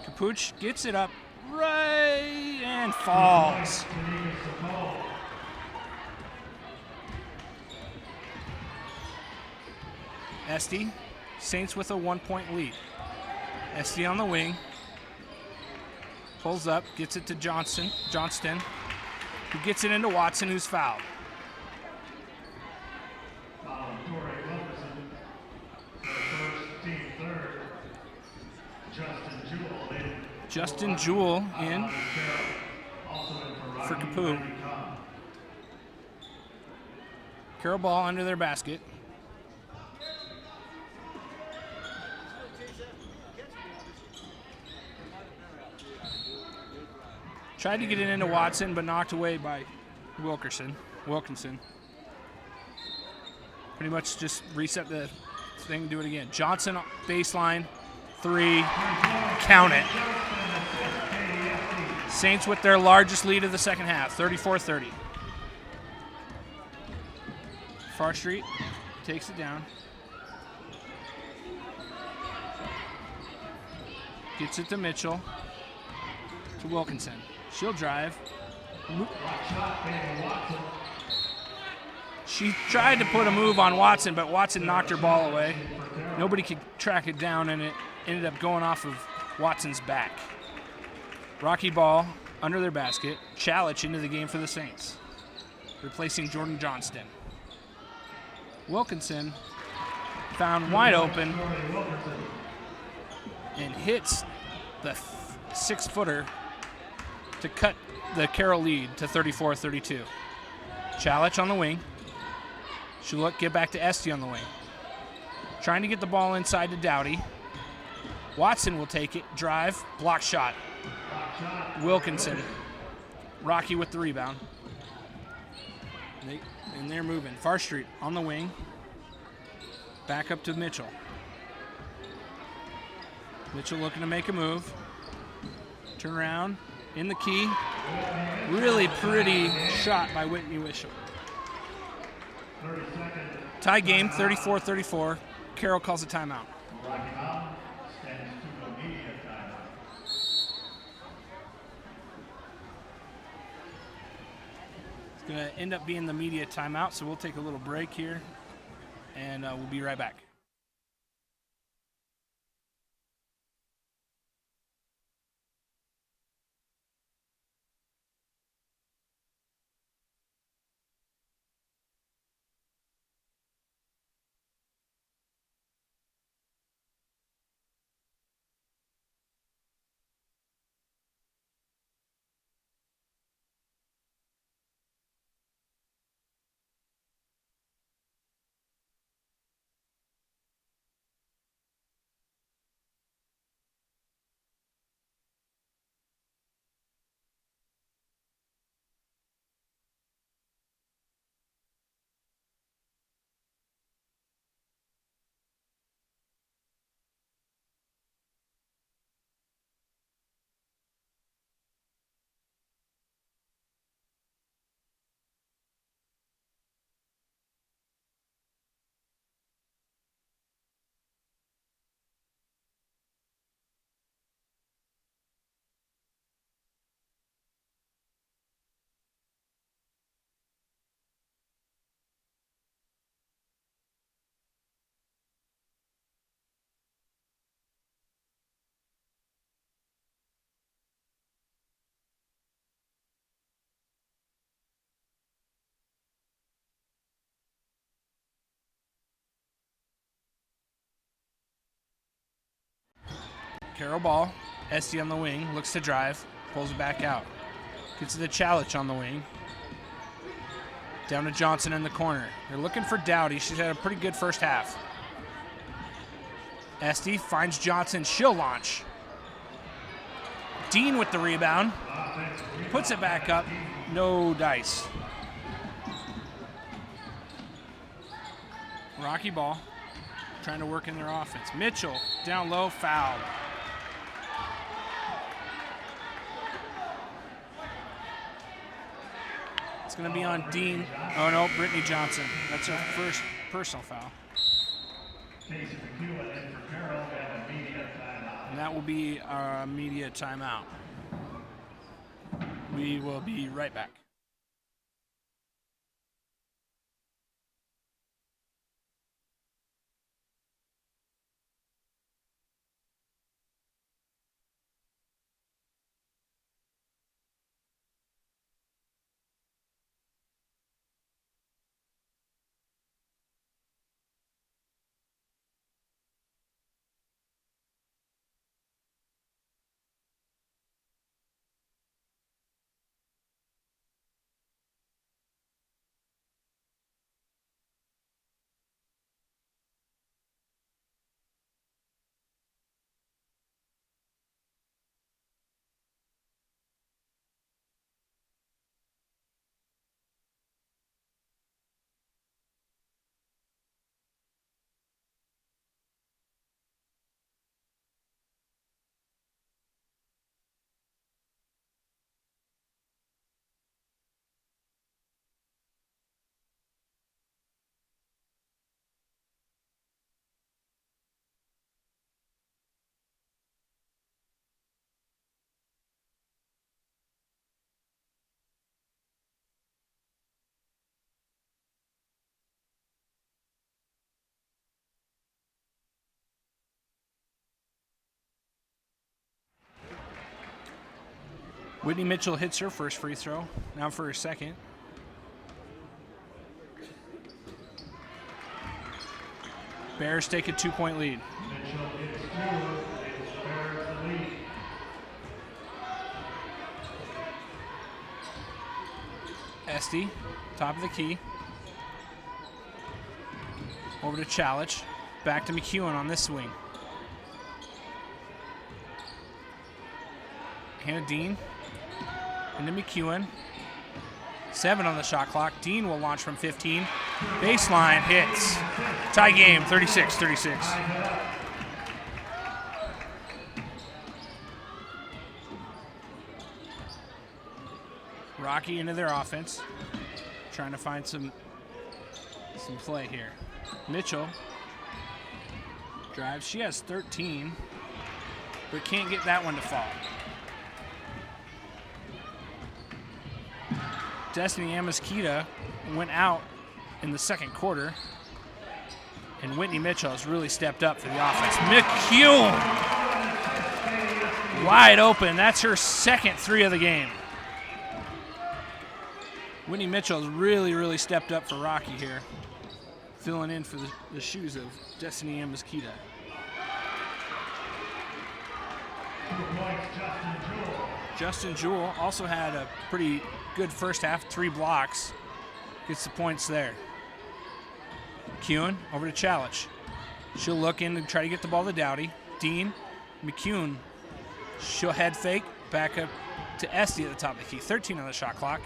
Capuch gets it up right and falls. Esty, Saints with a 1-point lead. Esty on the wing. Pulls up, gets it to Johnston, who gets it into Watson, who's fouled. Justin Jewell in for Capu. Carroll ball under their basket. Tried to get it into Watson, but knocked away by Wilkinson. Pretty much just reset the thing, do it again. Johnson baseline, 3, count it. Saints with their largest lead of the second half, 34-30. Far Street takes it down. Gets it to Mitchell, to Wilkinson. She'll drive. She tried to put a move on Watson, but Watson knocked her ball away. Nobody could track it down, and it ended up going off of Watson's back. Rocky ball under their basket. Chalich into the game for the Saints, replacing Jordan Johnston. Wilkinson found wide open and hits the 6-footer to cut the Carroll lead to 34-32. Chalich on the wing. She'll get back to Esty on the wing. Trying to get the ball inside to Dowdy. Watson will take it, drive, block shot. Wilkinson. Rocky with the rebound. And they're moving. Far Street on the wing. Back up to Mitchell. Mitchell looking to make a move. Turn around. In the key. Really pretty shot by Whitney Wishel. Tie game, 34-34. Carroll calls a timeout. It's going to end up being the media timeout, so we'll take a little break here, and we'll be right back. Carroll ball. Esty on the wing. Looks to drive. Pulls it back out. Gets to the Chalich on the wing. Down to Johnson in the corner. They're looking for Dowdy. She's had a pretty good first half. Esty finds Johnson. She'll launch. Dean with the rebound. Puts it back up. No dice. Rocky ball. Trying to work in their offense. Mitchell down low. Foul. It's going to be on Dean. Oh, no, Brittany Johnson. That's her first personal foul. And that will be our immediate timeout. We will be right back. Whitney Mitchell hits her first free throw. Now for her second. Bears take a 2-point lead. Esty, top of the key. Over to Chalich. Back to McEwen on this swing. Hannah Dean. Into McEwen. 7 on the shot clock. Dean will launch from 15. Baseline hits. Tie game, 36-36. Rocky into their offense. Trying to find some play here. Mitchell drives. She has 13, but can't get that one to fall. Destiny Amaskita went out in the second quarter, and Whitney Mitchell has really stepped up for the offense. McEwen wide open. That's her second 3 of the game. Whitney Mitchell has really stepped up for Rocky here, filling in for the shoes of Destiny Amaskita. Justin Jewell also had a pretty good first half, 3 blocks. Gets the points there. McEwen over to Chalich. She'll look in and try to get the ball to Dowdy. Dean, McEwen, she'll head fake, back up to Esty at the top of the key. 13 on the shot clock.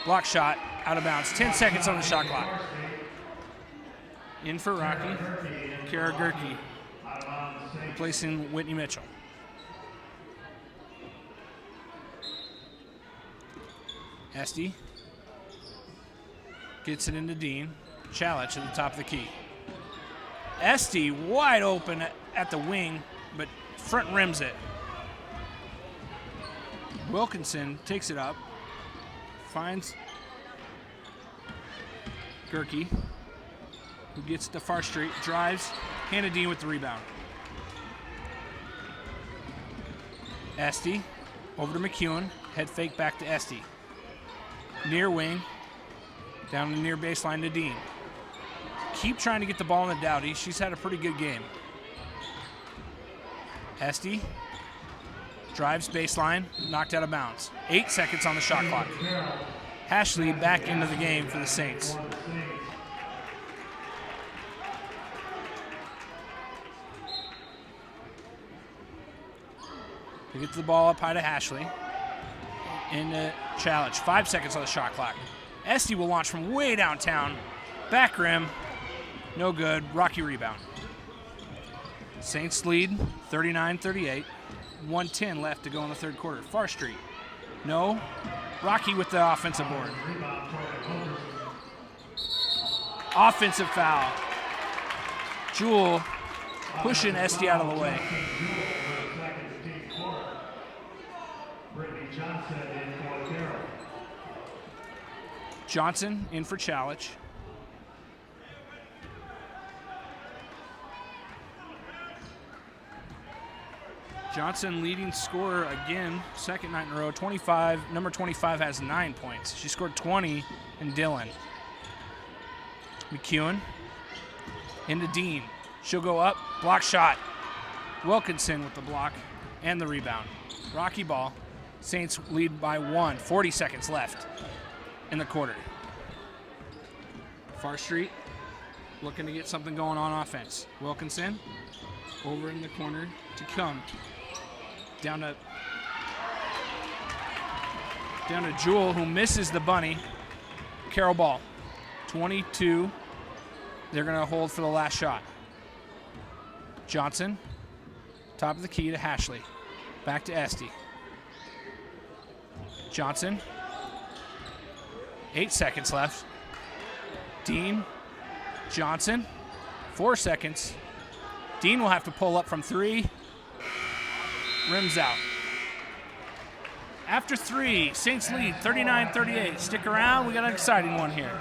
Block shot, out of bounds. 10 seconds on the shot clock. In for Rocky, Kara Gerke, replacing Whitney Mitchell. Esty gets it into Dean. Chalich at the top of the key. Esty wide open at the wing, but front rims it. Wilkinson takes it up, finds Gerke, who gets to far street, drives. Hannah Dean with the rebound. Esty over to McEwen, head fake back to Esty. Near wing, down the near baseline to Dean. Keep trying to get the ball in the Dowdy. She's had a pretty good game. Esty drives baseline, knocked out of bounds. 8 seconds on the shot clock. Ashley back into the game for the Saints. They get the ball up high to Ashley. In the challenge. 5 seconds on the shot clock. Esty will launch from way downtown. Back rim. No good. Rocky rebound. Saints lead 39-38. 1:10 left to go in the third quarter. Far Street. No. Rocky with the offensive board. Offensive foul. Jewel pushing Esty out of the way. Johnson in for challenge. Johnson leading scorer again, second night in a row. 25. Number 25 has 9 points. She scored 20 in Dillon. McEwen into Dean. She'll go up. Block shot. Wilkinson with the block and the rebound. Rocky ball. Saints lead by 1. 40 seconds left in the quarter. Far Street looking to get something going on offense. Wilkinson over in the corner to come. Down to Jewel, who misses the bunny. Carroll ball. 22. They're going to hold for the last shot. Johnson, top of the key to Ashley. Back to Esty. Johnson. 8 seconds left. Dean. Johnson. 4 seconds. Dean will have to pull up from 3. Rims out. After 3, Saints lead 39-38. Stick around. We got an exciting one here.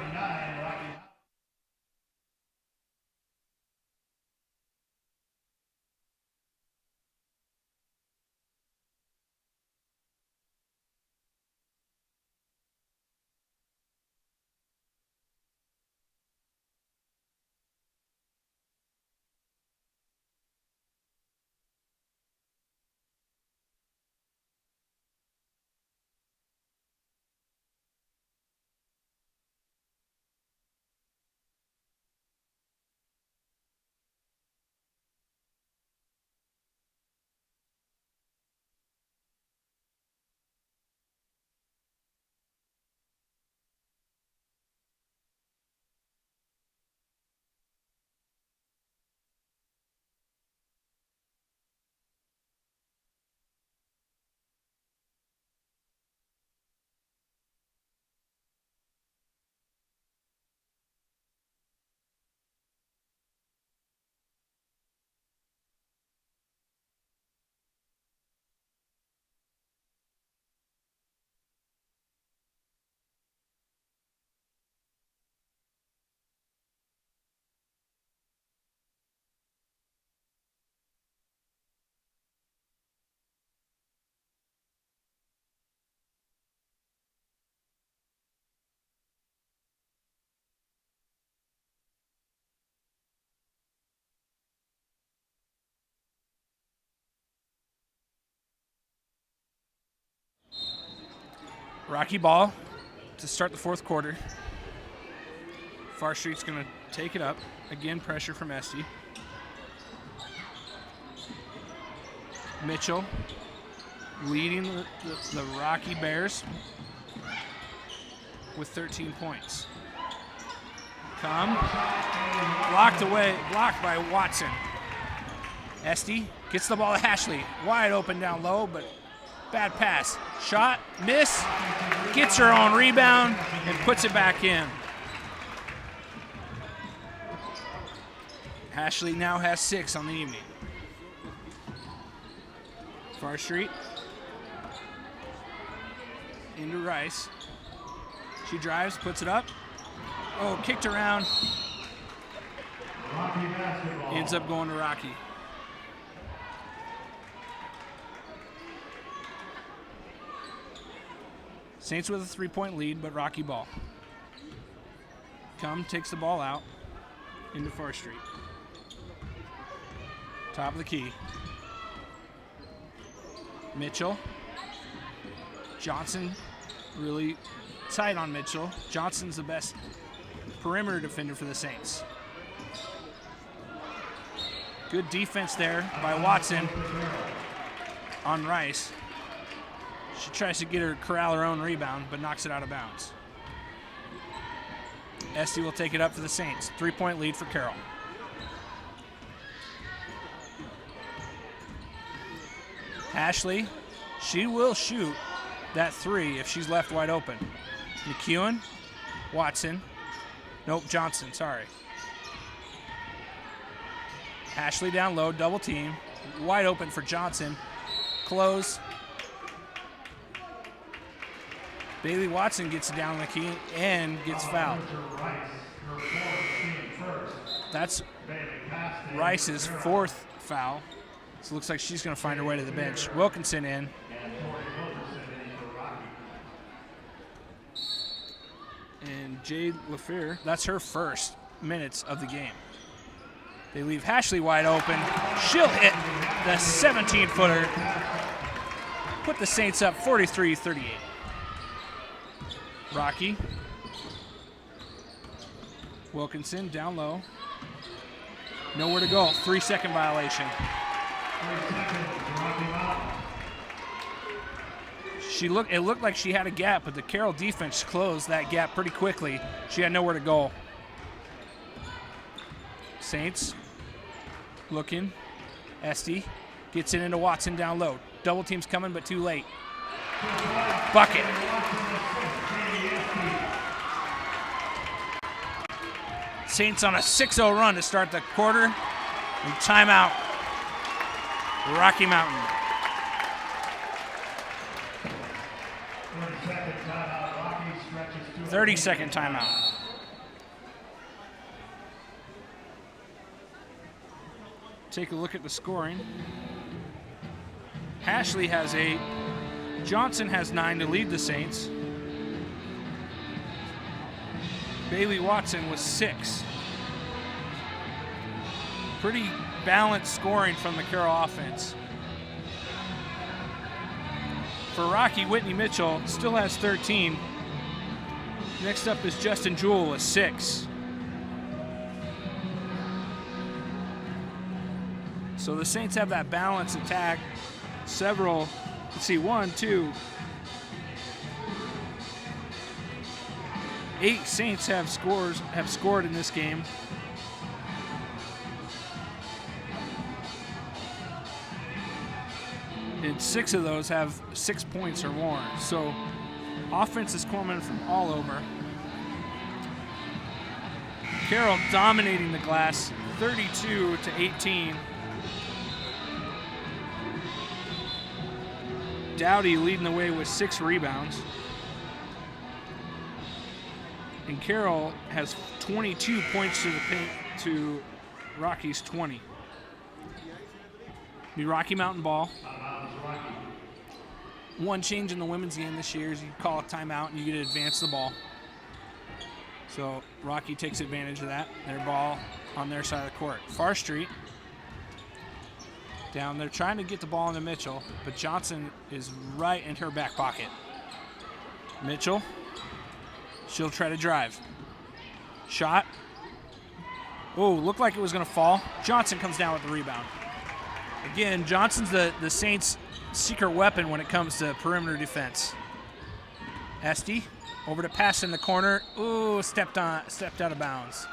Rocky ball to start the fourth quarter. Far Street's going to take it up. Again, pressure from Esty. Mitchell leading the Rocky Bears with 13 points. Blocked by Watson. Esty gets the ball to Ashley. Wide open down low, but bad pass. Shot, miss, gets her own rebound, and puts it back in. Ashley now has 6 on the evening. Far Street. Into Rice. She drives, puts it up. Oh, kicked around. Ends up going to Rocky. Saints with a 3-point lead, but Rocky ball. Takes the ball out into Far Street. Top of the key. Mitchell. Johnson really tight on Mitchell. Johnson's the best perimeter defender for the Saints. Good defense there by Watson on Rice. She tries to get her corral her own rebound, but knocks it out of bounds. Esty will take it up for the Saints. 3-point lead for Carroll. Ashley, she will shoot that three if she's left wide open. McEwen, Watson, nope, Johnson, sorry. Ashley down low, double team, wide open for Johnson. Close. Bailey Watson gets it down the key and gets fouled. That's Rice's fourth foul. So it looks like she's going to find her way to the bench. Wilkinson in. And Jade LaFleur, that's her first minutes of the game. They leave Ashley wide open. She'll hit the 17-footer. Put the Saints up 43-38. Rocky. Wilkinson down low. Nowhere to go. 3-second violation. It looked like she had a gap, but the Carroll defense closed that gap pretty quickly. She had nowhere to go. Saints looking. Esty gets it into Watson down low. Double team's coming, but too late. Bucket. Saints on a 6-0 run to start the quarter. And timeout. Rocky Mountain. 30-second timeout. Take a look at the scoring. Ashley has 8. Johnson has 9 to lead the Saints. Bailey Watson was 6. Pretty balanced scoring from the Carroll offense. For Rocky, Whitney Mitchell still has 13. Next up is Justin Jewell with 6. So the Saints have that balanced attack. Several, let's see, 1, 2, 8 Saints have scored in this game. And 6 of those have 6 points or more. So offense is coming from all over. Carroll dominating the glass, 32-18. Dowdy leading the way with 6 rebounds. And Carroll has 22 points to the paint to Rocky's 20. Be Rocky Mountain ball. One change in the women's game this year is you call a timeout and you get to advance the ball. So Rocky takes advantage of that. Their ball on their side of the court. Far Street. Down there trying to get the ball into Mitchell, but Johnson is right in her back pocket. Mitchell. She'll try to drive. Shot. Oh, looked like it was going to fall. Johnson comes down with the rebound. Again, Johnson's the Saints' secret weapon when it comes to perimeter defense. Esty over to pass in the corner. Ooh, stepped out of bounds.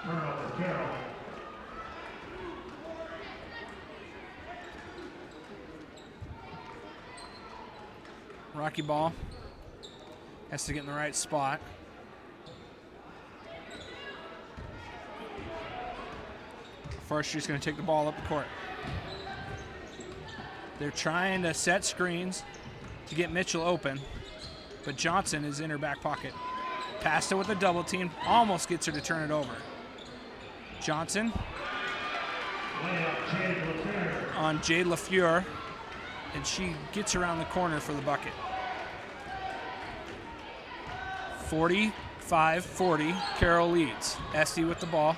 Rocky ball. Has to get in the right spot. Forster's going to take the ball up the court. They're trying to set screens to get Mitchell open, but Johnson is in her back pocket. Passed it with a double team, almost gets her to turn it over. Johnson on Jade LaFleur, and she gets around the corner for the bucket. 45-40, Carroll leads. Esty with the ball.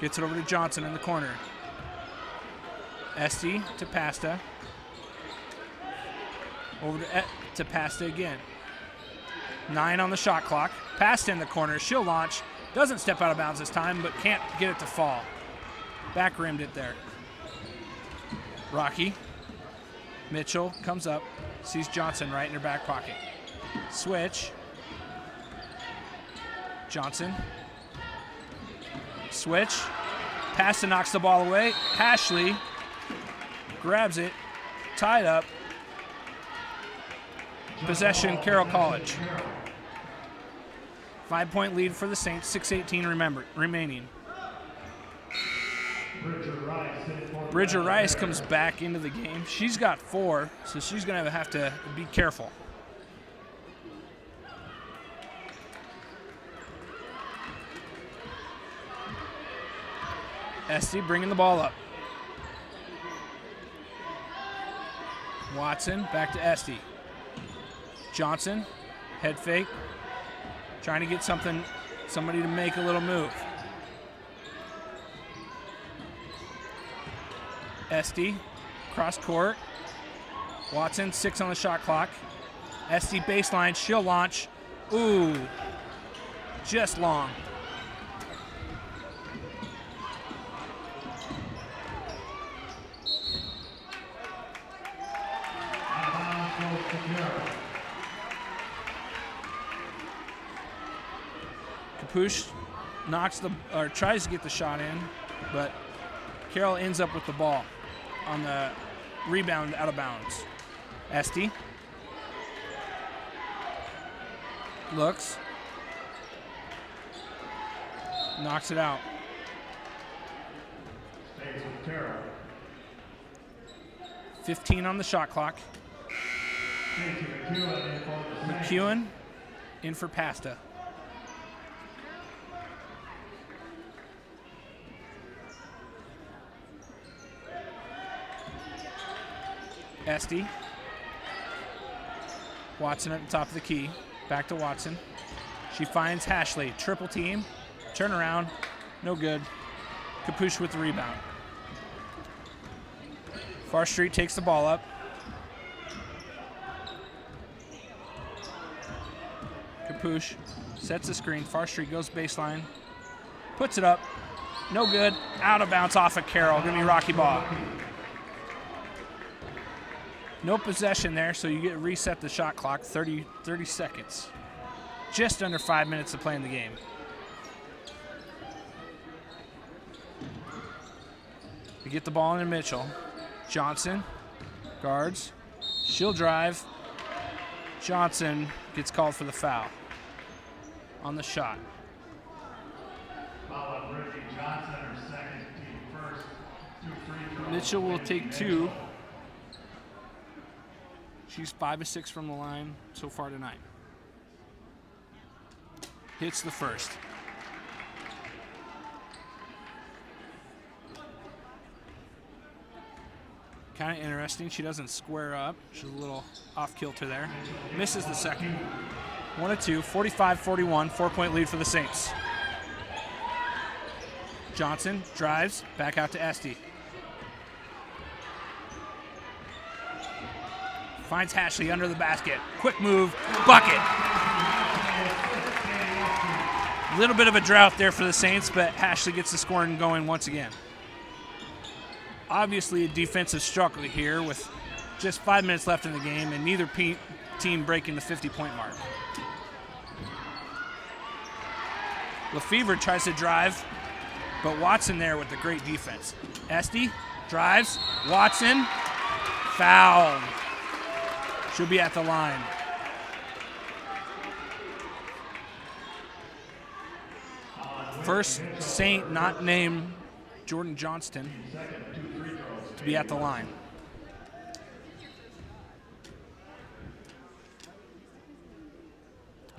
Gets it over to Johnson in the corner. Esty to Pasta. Over to Pasta again. 9 on the shot clock. Pasta in the corner. She'll launch. Doesn't step out of bounds this time, but can't get it to fall. Back rimmed it there. Rocky. Mitchell comes up. Sees Johnson right in her back pocket. Switch. Johnson. Switch. Pasta knocks the ball away. Ashley grabs it. Tied up. Possession, Carroll College. 5-point lead for the Saints, 6:18 remaining. Bridger Rice comes back into the game. She's got 4, so she's going to have to be careful. Esty bringing the ball up. Watson back to Esty. Johnson, head fake, trying to get somebody to make a little move. Esty, cross court. Watson, 6 on the shot clock. Esty baseline, she'll launch. Ooh, just long. Capuche tries to get the shot in, but Carroll ends up with the ball on the rebound out of bounds. Esty looks, knocks it out. 15 on the shot clock. McEwen in for Pasta. Esty. Watson at the top of the key. Back to Watson. She finds Ashley. Triple team. Turn around. No good. Capuche with the rebound. Far Street takes the ball up. Capuche sets the screen. Far Street goes baseline. Puts it up. No good. Out of bounds off of Carroll. Going to be Rocky ball. No possession there, so you get reset the shot clock, 30 seconds. Just under 5 minutes to play in the game. We get the ball into Mitchell. Johnson guards. She'll drive. Johnson gets called for the foul on the shot. Mitchell will take 2. She's 5 of 6 from the line so far tonight. Hits the first. Kind of interesting. She doesn't square up. She's a little off kilter there. Misses the second. 1 of 2, 45-41, 4-point lead for the Saints. Johnson drives back out to Esty. Finds Ashley under the basket. Quick move, bucket. A little bit of a drought there for the Saints, but Ashley gets the scoring going once again. Obviously a defensive struggle here with just 5 minutes left in the game and neither team breaking the 50-point mark. Lefevre tries to drive, but Watson there with the great defense. Esty drives, Watson, foul. She'll be at the line. First Saint not named Jordan Johnston to be at the line.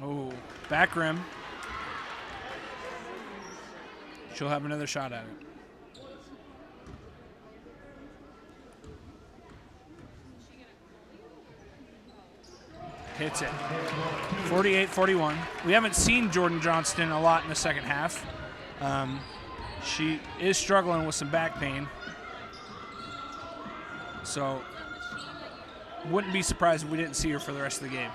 Oh, back rim. She'll have another shot at it. Hits it. 48-41. We haven't seen Jordan Johnston a lot in the second half. She is struggling with some back pain. So Wouldn't be surprised if we didn't see her for the rest of the game.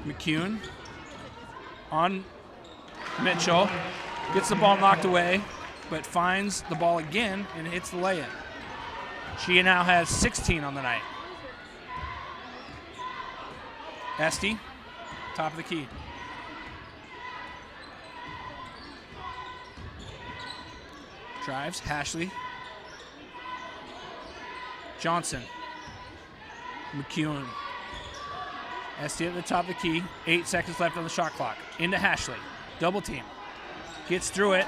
McCune on Mitchell. Gets the ball knocked away, but finds the ball again and hits the lay-in. She now has 16 on the night. Esty, top of the key. Drives, Hashley. Johnson. McCune. Esty at the top of the key. 8 seconds left on the shot clock. Into Hashley. Double team. Gets through it.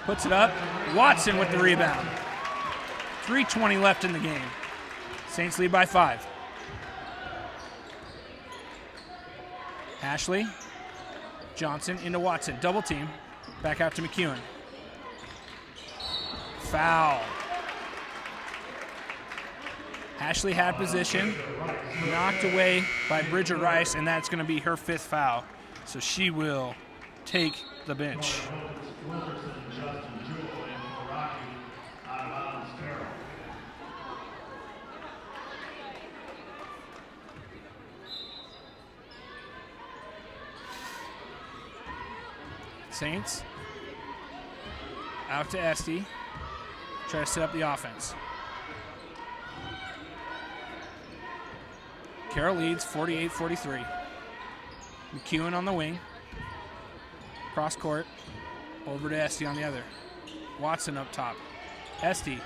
Puts it up. Watson with the rebound. 3:20 left in the game. Saints lead by 5. Hashley. Johnson into Watson. Double team. Back out to McCune. Foul. Ashley had position, knocked away by Bridger Rice, and that's going to be her 5th foul. So she will take the bench. Saints out to Esty. Try to set up the offense. Carroll leads 48-43. McEwen on the wing. Cross court. Over to Esty on the other. Watson up top. Esty,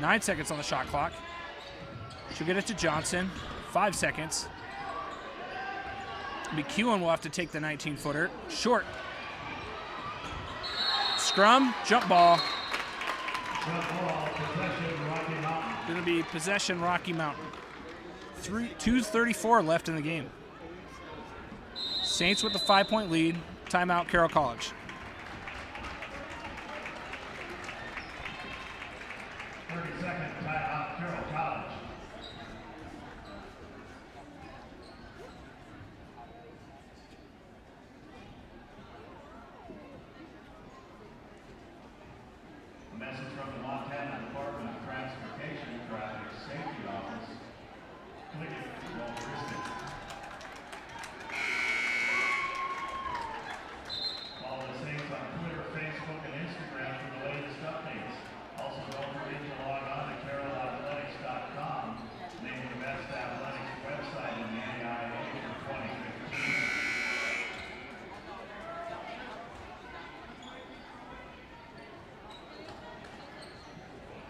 9 seconds on the shot clock. She'll get it to Johnson. 5 seconds. McEwen will have to take the 19-footer. Short. Scrum, jump ball. Going to be possession Rocky Mountain. 2:34 left in the game. Saints with the 5-point lead. Timeout, Carroll College. Timeout, Carroll College. A message from the Montana Department of Transportation Traffic Safety Office. Click it, electricity. Follow the Saints on Twitter, Facebook, and Instagram for the latest updates. Also, don't forget to log on to carrollathletics.com, named the best athletics website in the AIA for 2015.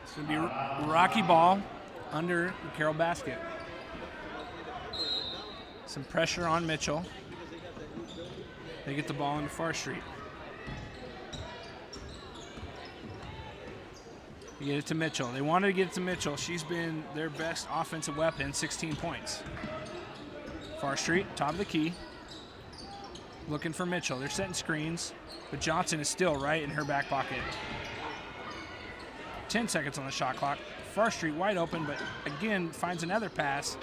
It's going to be Rocky ball under the Carroll basket. Some pressure on Mitchell. They get the ball into Far Street. You get it to Mitchell. They wanted to get it to Mitchell. She's been their best offensive weapon, 16 points. Far Street, top of the key. Looking for Mitchell. They're setting screens, but Johnson is still right in her back pocket. 10 seconds on the shot clock. Far Street wide open, but again finds another pass.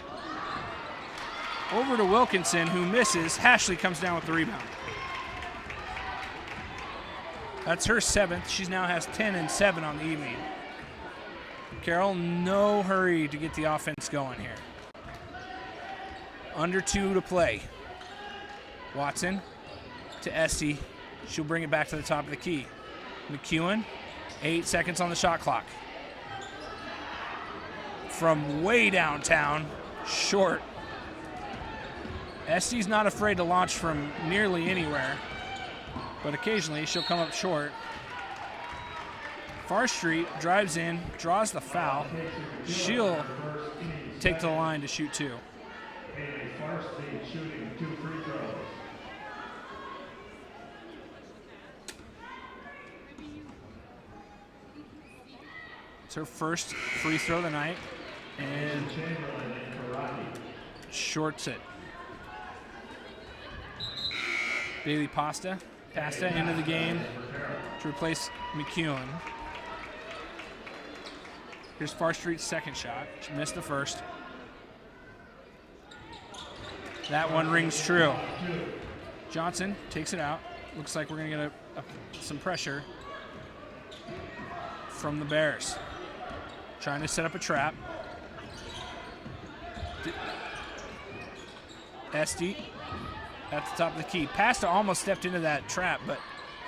Over to Wilkinson, who misses. Hashley comes down with the rebound. That's her 7th. She now has 10 and 7 on the evening. Carroll, no hurry to get the offense going here. Under 2 to play. Watson to Esty. She'll bring it back to the top of the key. McEwen, 8 seconds on the shot clock. From way downtown, short. Esty's not afraid to launch from nearly anywhere, but occasionally she'll come up short. Far Street drives in, draws the foul. She'll take to the line to shoot 2. Far Street shooting 2 free throws. It's her first free throw of the night, and shorts it. Bailey Pasta into the game to replace McEwen. Here's Far Street's second shot. She missed the first. That one rings true. Johnson takes it out. Looks like we're going to get some pressure from the Bears. Trying to set up a trap. Esty at the top of the key. Pasta almost stepped into that trap, but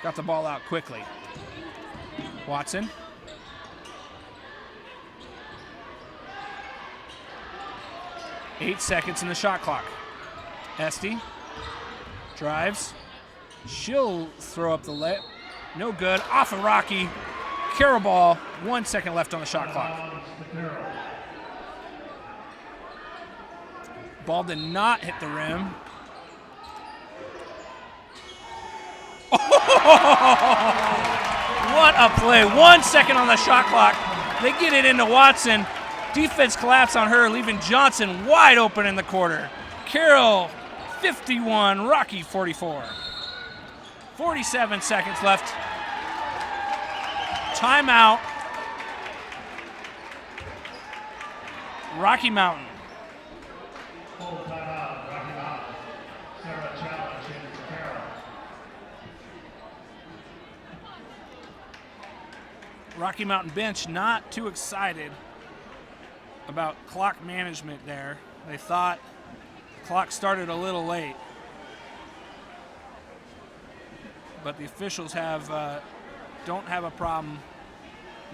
got the ball out quickly. Watson. Eight seconds in the shot clock. Esty drives. She'll throw up the layup. No good. Off of Rocky. Carroll ball. 1 second left on the shot clock. Ball did not hit the rim. What a play. 1 second on the shot clock. They get it into Watson. Defense collapse on her, leaving Johnson wide open in the quarter. Carroll, 51, Rocky, 44. 47 seconds left. Timeout. Rocky Mountain. Full timeout, Rocky Mountain. Sarah challenge into Carroll. Rocky Mountain bench not too excited about clock management there. They thought the clock started a little late. But the officials don't have a problem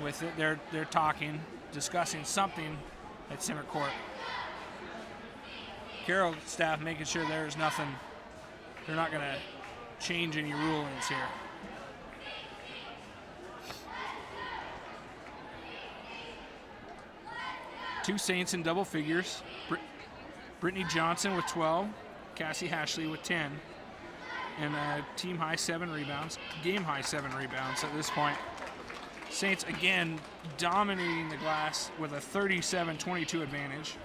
with it. They're talking, discussing something at center court. Carroll staff making sure there's nothing. They're not going to change any rulings here. Two Saints in double figures. Brittany Johnson with 12, Cassie Hashley with 10, and a team high 7 rebounds, game high 7 rebounds at this point. Saints again dominating the glass with a 37-22 advantage.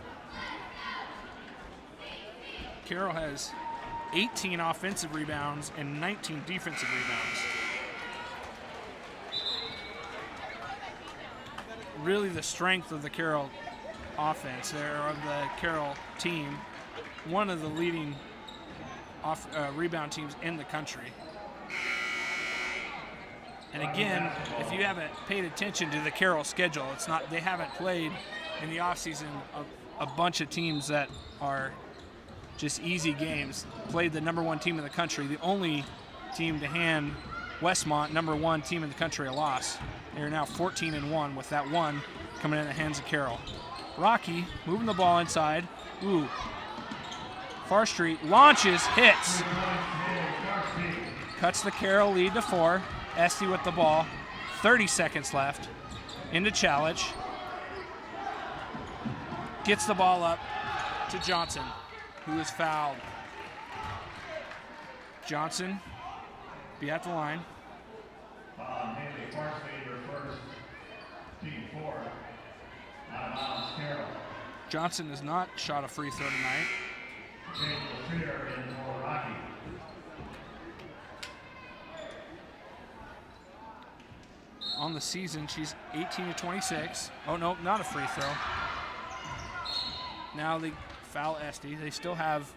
Carroll has 18 offensive rebounds and 19 defensive rebounds. Really the strength of the Carroll offense there, of the Carroll team, one of the leading rebound teams in the country. And again, if you haven't paid attention to the Carroll schedule, they haven't played in the offseason a bunch of teams that are just easy games. Played the number 1 team in the country, the only team to hand Westmont, number 1 team in the country, a loss. They're now 14-1 with that one coming in the hands of Carroll. Rocky moving the ball inside. Ooh. Far Street launches, hits. Cuts the Carroll lead to 4. Esty with the ball. 30 seconds left. Into challenge. Gets the ball up to Johnson, who is fouled. Johnson be at the line. Haley Parsley, your first, team 4. Out of bounds, Carroll. Johnson has not shot a free throw tonight. Change the fear in for Rocky. On the season, she's 18-26. Oh, no, not a free throw. Now they foul Esty. They still have,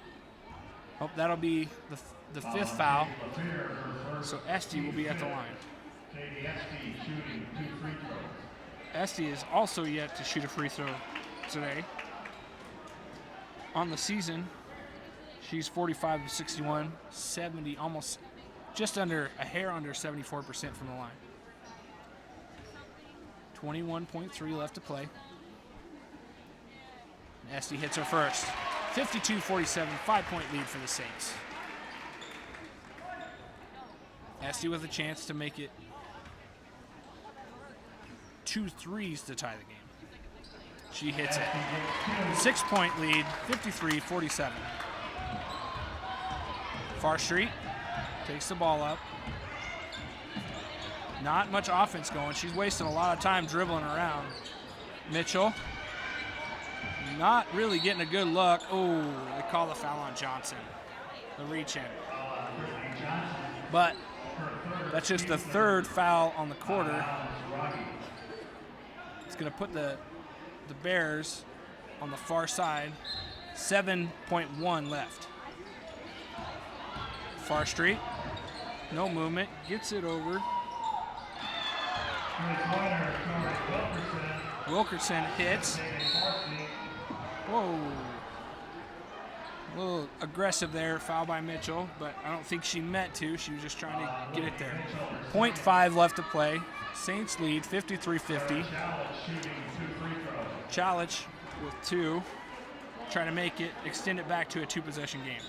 that'll be the 5th foul. So Esty will be at the line. Katie Esty shooting 2 free throws. Esty is also yet to shoot a free throw today. On the season, she's 45-61, 70, almost just under, a hair under 74% from the line. 21.3 left to play. And Esty hits her first. 52-47, 5-point lead for the Saints. Esty with a chance to make it 2 threes to tie the game. She hits it. 6-point lead, 53-47. Far Street takes the ball up. Not much offense going. She's wasting a lot of time dribbling around. Mitchell, not really getting a good look. Oh, they call the foul on Johnson. The reach in. But that's just the 3rd foul on the quarter. It's going to put the Bears on the far side. 7.1 left. Far Street, no movement, gets it over. Wilkerson hits. Whoa, A little aggressive there, foul by Mitchell, but I don't think she meant to. She was just trying to get it there. 0.5 left to play. Saints lead 53-50. Chalich with 2. Trying to make it, extend it back to a 2-possession game.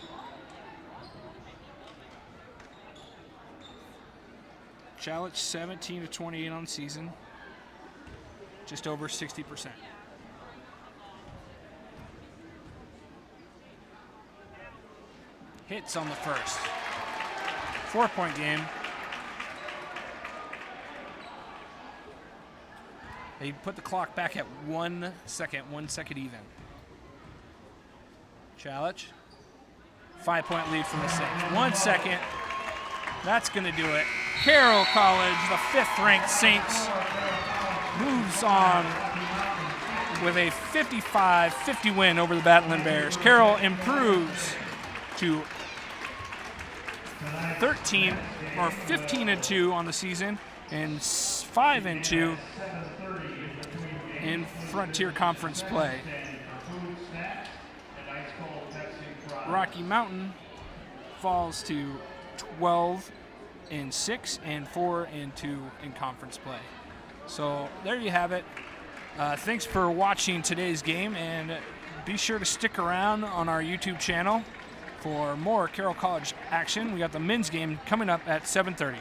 Chalich 17-28 on the season. Just over 60%. Hits on the first. 4-point game. They put the clock back at 1 second, 1 second even. Chalich. 5-point lead for the Saints. 1 second. That's going to do it. Carroll College, the 5th-ranked Saints, moves on with a 55-50 win over the Battling Bears. Carroll improves to 15-2 on the season and 5-2 in Frontier Conference play. Rocky Mountain falls to 12-6 and 4-2 in conference play. So there you have it. Thanks for watching today's game, and be sure to stick around on our YouTube channel for more Carroll College action. We got the men's game coming up at 7:30.